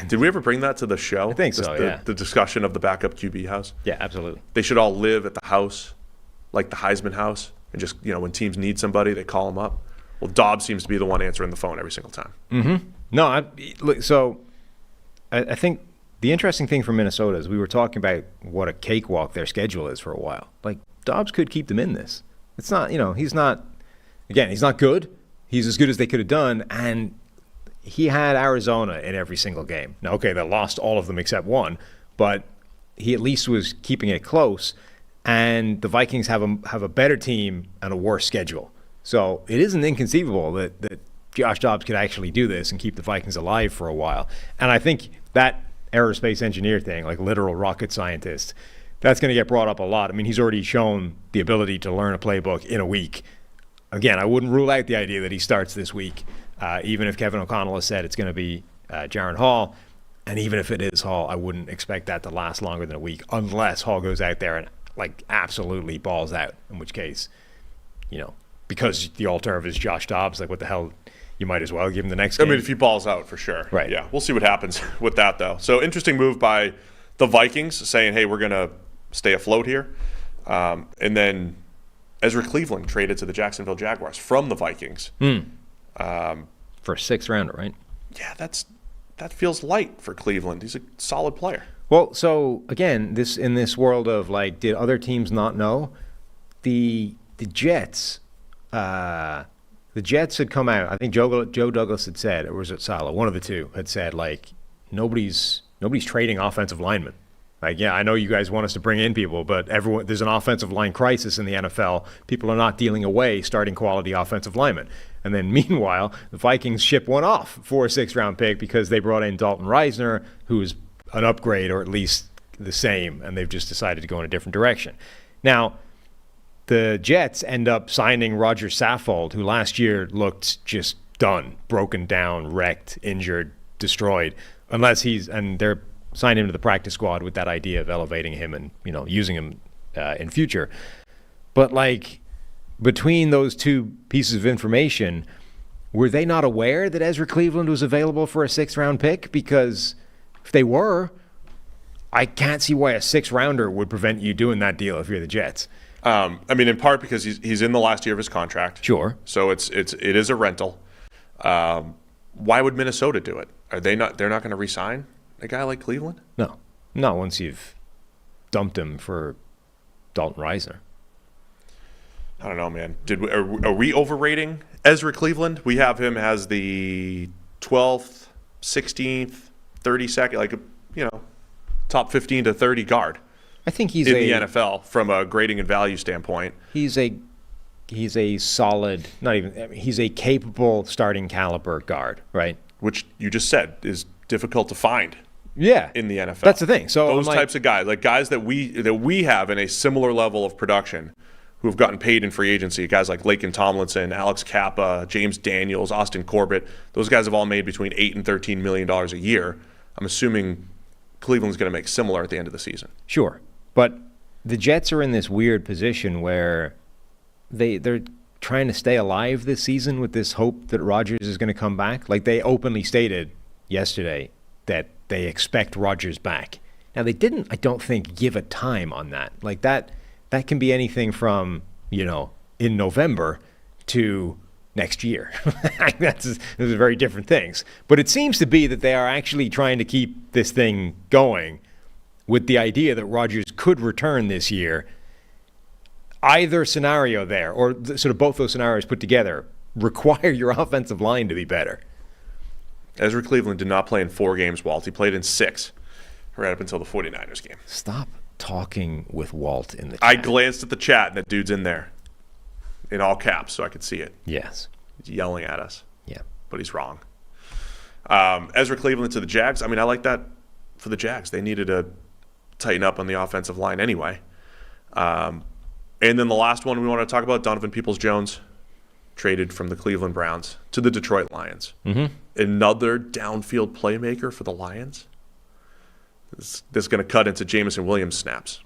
[SPEAKER 4] Did we ever bring that to the show?
[SPEAKER 5] I think so, yeah.
[SPEAKER 4] The discussion of the backup QB house?
[SPEAKER 5] Yeah, absolutely.
[SPEAKER 4] They should all live at the house, like the Heisman house, and just, when teams need somebody, they call them up. Well, Dobbs seems to be the one answering the phone every single time.
[SPEAKER 5] Mm-hmm. No, I think the interesting thing for Minnesota is we were talking about what a cakewalk their schedule is for a while. Like, Dobbs could keep them in this. It's not, he's not good. He's as good as they could have done, and he had Arizona in every single game. Now, okay, they lost all of them except one, but he at least was keeping it close, and the Vikings have a better team and a worse schedule. So it isn't inconceivable that Josh Dobbs could actually do this and keep the Vikings alive for a while. And I think that aerospace engineer thing, like literal rocket scientist, that's going to get brought up a lot. I mean, he's already shown the ability to learn a playbook in a week. Again, I wouldn't rule out the idea that he starts this week, even if Kevin O'Connell has said it's going to be Jaron Hall. And even if it is Hall, I wouldn't expect that to last longer than a week unless Hall goes out there and absolutely balls out, in which case, because the alternative is Josh Dobbs, what the hell, you might as well give him the next game.
[SPEAKER 4] I mean, if he balls out, for sure.
[SPEAKER 5] Right.
[SPEAKER 4] Yeah, we'll see what happens with that, though. So interesting move by the Vikings saying, hey, we're going to stay afloat here. And then Ezra Cleveland traded to the Jacksonville Jaguars from the Vikings.
[SPEAKER 5] For a 6th rounder, right?
[SPEAKER 4] Yeah, that feels light for Cleveland. He's a solid player.
[SPEAKER 5] Well, so again, in this world of did other teams not know? The Jets had come out. I think Joe Douglas had said, or was it Saleh? One of the two had said nobody's trading offensive linemen. I know you guys want us to bring in people, but there's an offensive line crisis in the NFL. People are not dealing away starting quality offensive linemen. And then meanwhile, the Vikings ship one off for a 6th-round pick because they brought in Dalton Reisner, who's an upgrade or at least the same, and they've just decided to go in a different direction. Now, the Jets end up signing Roger Saffold, who last year looked just done, broken down, wrecked, injured, destroyed, and they're signed him to the practice squad with that idea of elevating him and using him in future. But between those two pieces of information, were they not aware that Ezra Cleveland was available for a 6th-round pick? Because if they were, I can't see why a 6th-rounder would prevent you doing that deal if you're the Jets.
[SPEAKER 4] I mean, in part because he's in the last year of his contract.
[SPEAKER 5] Sure.
[SPEAKER 4] So it is a rental. Why would Minnesota do it? They're not going to re-sign a guy like Cleveland?
[SPEAKER 5] No. Not once you've dumped him for Dalton Reisner.
[SPEAKER 4] I don't know, man. Are we overrating Ezra Cleveland? We have him as the 12th, 16th, 32nd, top 15 to 30 guard.
[SPEAKER 5] I think he's
[SPEAKER 4] in the NFL from a grading and value standpoint.
[SPEAKER 5] He's a solid, he's a capable starting caliber guard, right?
[SPEAKER 4] Which you just said is difficult to find.
[SPEAKER 5] Yeah,
[SPEAKER 4] in the NFL.
[SPEAKER 5] That's the thing. So
[SPEAKER 4] those types of guys, like guys that we have in a similar level of production, who have gotten paid in free agency, guys like Laken Tomlinson, Alex Kappa, James Daniels, Austin Corbett, those guys have all made between $8 and $13 million a year. I'm assuming Cleveland's going to make similar at the end of the season.
[SPEAKER 5] Sure. But the Jets are in this weird position where they're trying to stay alive this season with this hope that Rodgers is going to come back. Like, they openly stated yesterday that they expect Rodgers back. Now, they didn't, I don't think, give a time on that. Like, that can be anything from, in November to next year. Those are very different things. But it seems to be that they are actually trying to keep this thing going with the idea that Rodgers could return this year. Either scenario there, or sort of both those scenarios put together, require your offensive line to be better.
[SPEAKER 4] Ezra Cleveland did not play in 4 games, Walt. He played in 6, right up until the 49ers game.
[SPEAKER 5] Stop talking with Walt in the chat.
[SPEAKER 4] I glanced at the chat, and that dude's in there in all caps, so I could see it.
[SPEAKER 5] Yes.
[SPEAKER 4] He's yelling at us.
[SPEAKER 5] Yeah.
[SPEAKER 4] But he's wrong. Ezra Cleveland to the Jags. I mean, I like that for the Jags. They needed to tighten up on the offensive line anyway. And then the last one we want to talk about, Donovan Peoples-Jones, traded from the Cleveland Browns to the Detroit Lions.
[SPEAKER 5] Mm-hmm.
[SPEAKER 4] Another downfield playmaker for the Lions. This is going to cut into Jameson Williams snaps.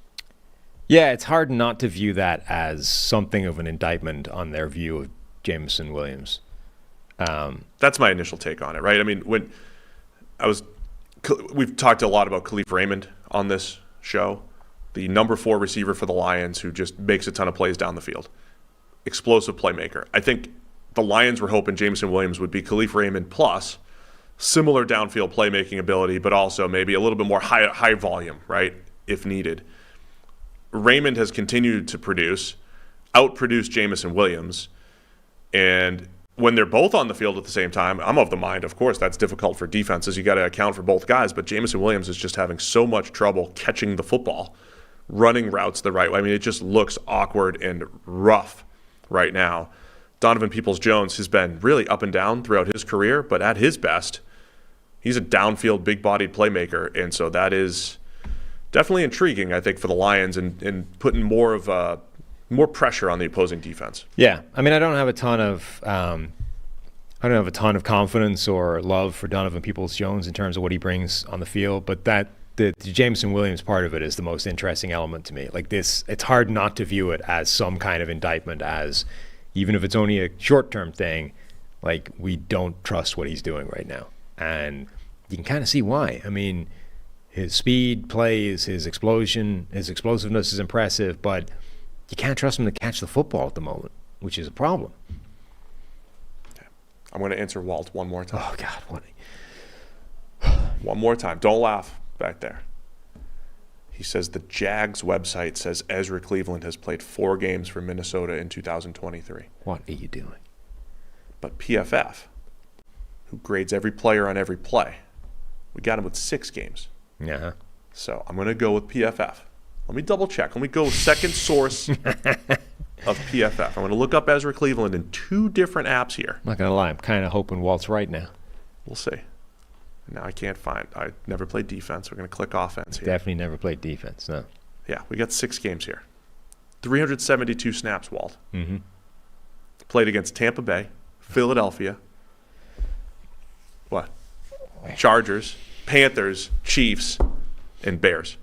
[SPEAKER 5] Yeah, it's hard not to view that as something of an indictment on their view of Jameson Williams.
[SPEAKER 4] That's my initial take on it, right? I mean, we've talked a lot about Khalif Raymond on this show, the number 4 receiver for the Lions who just makes a ton of plays down the field. Explosive playmaker. I think the Lions were hoping Jameson Williams would be Khalif Raymond plus similar downfield playmaking ability, but also maybe a little bit more high volume, right, if needed. Raymond has continued to outproduce Jameson Williams, and when they're both on the field at the same time, I'm of the mind, of course, that's difficult for defenses. You got to account for both guys, but Jameson Williams is just having so much trouble catching the football, running routes the right way. I mean, it just looks awkward and rough right now. Donovan Peoples-Jones has been really up and down throughout his career, but at his best, he's a downfield, big-bodied playmaker, and so that is definitely intriguing, I think, for the Lions and putting more pressure on the opposing defense.
[SPEAKER 5] Yeah, I mean, I don't have a ton of confidence or love for Donovan Peoples-Jones in terms of what he brings on the field, but the Jameson Williams part of it is the most interesting element to me. Like this, it's hard not to view it as some kind of indictment, as even if it's only a short-term thing, like we don't trust what he's doing right now. And you can kind of see why. I mean, his speed, plays, his explosiveness is impressive, but you can't trust him to catch the football at the moment, which is a problem.
[SPEAKER 4] Okay. I'm going to answer Walt one more time.
[SPEAKER 5] Oh, God. What?
[SPEAKER 4] One more time. Don't laugh back there. He says the Jags website says Ezra Cleveland has played 4 games for Minnesota in 2023.
[SPEAKER 5] What are you doing?
[SPEAKER 4] But PFF, who grades every player on every play, we got him with 6 games.
[SPEAKER 5] Yeah.
[SPEAKER 4] So I'm going to go with PFF. Let me double check. Let me go second source of PFF. I'm going to look up Ezra Cleveland in 2 different apps here.
[SPEAKER 5] I'm not going to lie. I'm kind of hoping Walt's right now.
[SPEAKER 4] We'll see. Now I can't find. I never played defense. We're going to click offense here.
[SPEAKER 5] Definitely never played defense, no.
[SPEAKER 4] Yeah, we got 6 games here. 372 snaps, Walt.
[SPEAKER 5] Mm-hmm.
[SPEAKER 4] Played against Tampa Bay, Philadelphia, Chargers, Panthers, Chiefs, and Bears.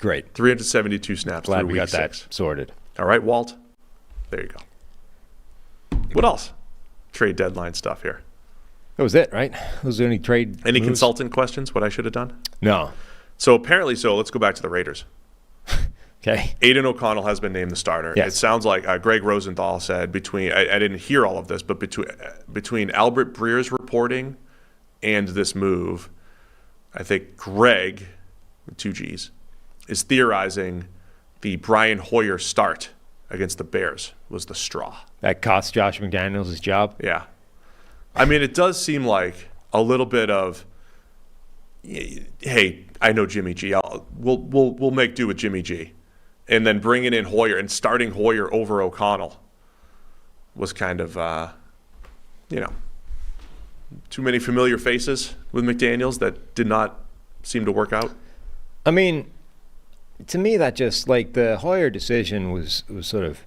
[SPEAKER 5] Great.
[SPEAKER 4] 372 snaps.
[SPEAKER 5] Glad
[SPEAKER 4] through
[SPEAKER 5] we
[SPEAKER 4] week
[SPEAKER 5] got
[SPEAKER 4] 6.
[SPEAKER 5] that sorted.
[SPEAKER 4] All right, Walt. There you go. What else? Trade deadline stuff here.
[SPEAKER 5] That was it, right? Those are any trade
[SPEAKER 4] Any
[SPEAKER 5] moves?
[SPEAKER 4] consultant questions? What I should have done?
[SPEAKER 5] No.
[SPEAKER 4] So apparently, let's go back to the Raiders.
[SPEAKER 5] Okay.
[SPEAKER 4] Aiden O'Connell has been named the starter.
[SPEAKER 5] Yes.
[SPEAKER 4] It sounds like Greg Rosenthal said I didn't hear all of this, but between Albert Breer's reporting and this move, I think Greg, with 2 G's, is theorizing the Brian Hoyer start against the Bears was the straw.
[SPEAKER 5] That cost Josh McDaniels his job?
[SPEAKER 4] Yeah. I mean, it does seem like a little bit of, hey, I know Jimmy G. We'll make do with Jimmy G. And then bringing in Hoyer and starting Hoyer over O'Connell was kind of, too many familiar faces with McDaniels that did not seem to work out.
[SPEAKER 5] I mean, to me, that just like the Hoyer decision was sort of,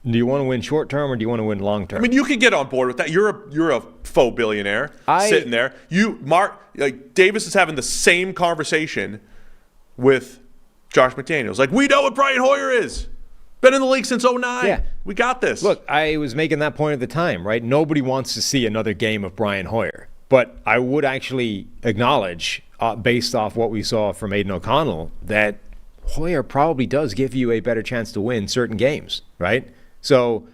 [SPEAKER 5] do you want to win short term or do you want to win long term?
[SPEAKER 4] I mean, you can get on board with that. You're a faux billionaire sitting there. Davis is having the same conversation with Josh McDaniels. Like, we know what Brian Hoyer is. Been in the league since 2009. Yeah. We got this.
[SPEAKER 5] Look, I was making that point at the time, right? Nobody wants to see another game of Brian Hoyer. But I would actually acknowledge, based off what we saw from Aiden O'Connell, that Hoyer probably does give you a better chance to win certain games, right? So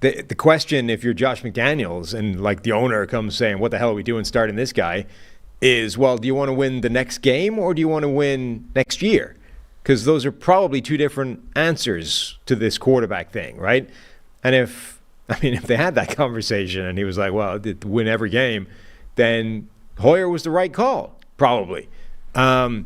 [SPEAKER 5] the question, if you're Josh McDaniels and like the owner comes saying, what the hell are we doing starting this guy, is, well, do you want to win the next game or do you want to win next year? Because those are probably two different answers to this quarterback thing, right? And if they had that conversation and he was like, well, to win every game, then Hoyer was the right call, probably. But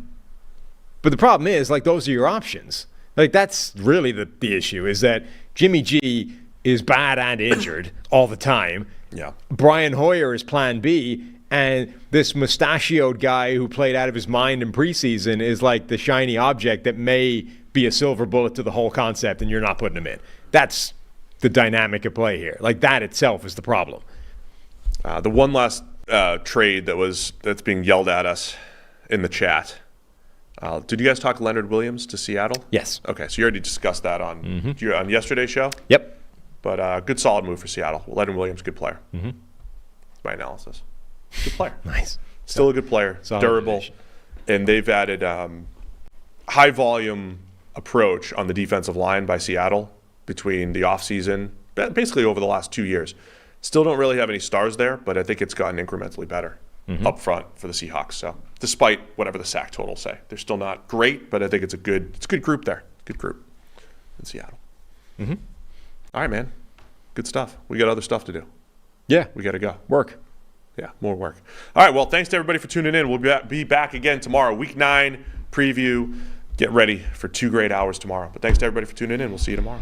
[SPEAKER 5] the problem is, like, those are your options. Like, that's really the issue, is that Jimmy G is bad and injured all the time.
[SPEAKER 4] Yeah.
[SPEAKER 5] Brian Hoyer is plan B. And this mustachioed guy who played out of his mind in preseason is like the shiny object that may be a silver bullet to the whole concept, and you're not putting him in. That's the dynamic at play here. Like, that itself is the problem.
[SPEAKER 4] The one last trade that's being yelled at us in the chat. Did you guys talk Leonard Williams to Seattle?
[SPEAKER 5] Yes.
[SPEAKER 4] Okay, so you already discussed that on yesterday's show?
[SPEAKER 5] Yep.
[SPEAKER 4] But good solid move for Seattle. Leonard Williams, good player. Mm-hmm. That's my analysis. Good player.
[SPEAKER 5] Nice.
[SPEAKER 4] Still a good player. Durable. And they've added high volume approach on the defensive line by Seattle between the offseason, basically over the last 2 years. Still don't really have any stars there, but I think it's gotten incrementally better up front for the Seahawks. So despite whatever the sack totals say, they're still not great, but I think it's a good group there. Good group in Seattle. Mm-hmm. All right, man. Good stuff. We got other stuff to do.
[SPEAKER 5] Yeah.
[SPEAKER 4] We got to go.
[SPEAKER 5] Work.
[SPEAKER 4] Yeah, more work. All right, well, thanks to everybody for tuning in. We'll be back again tomorrow. Week 9 preview. Get ready for 2 great hours tomorrow. But thanks to everybody for tuning in. We'll see you tomorrow.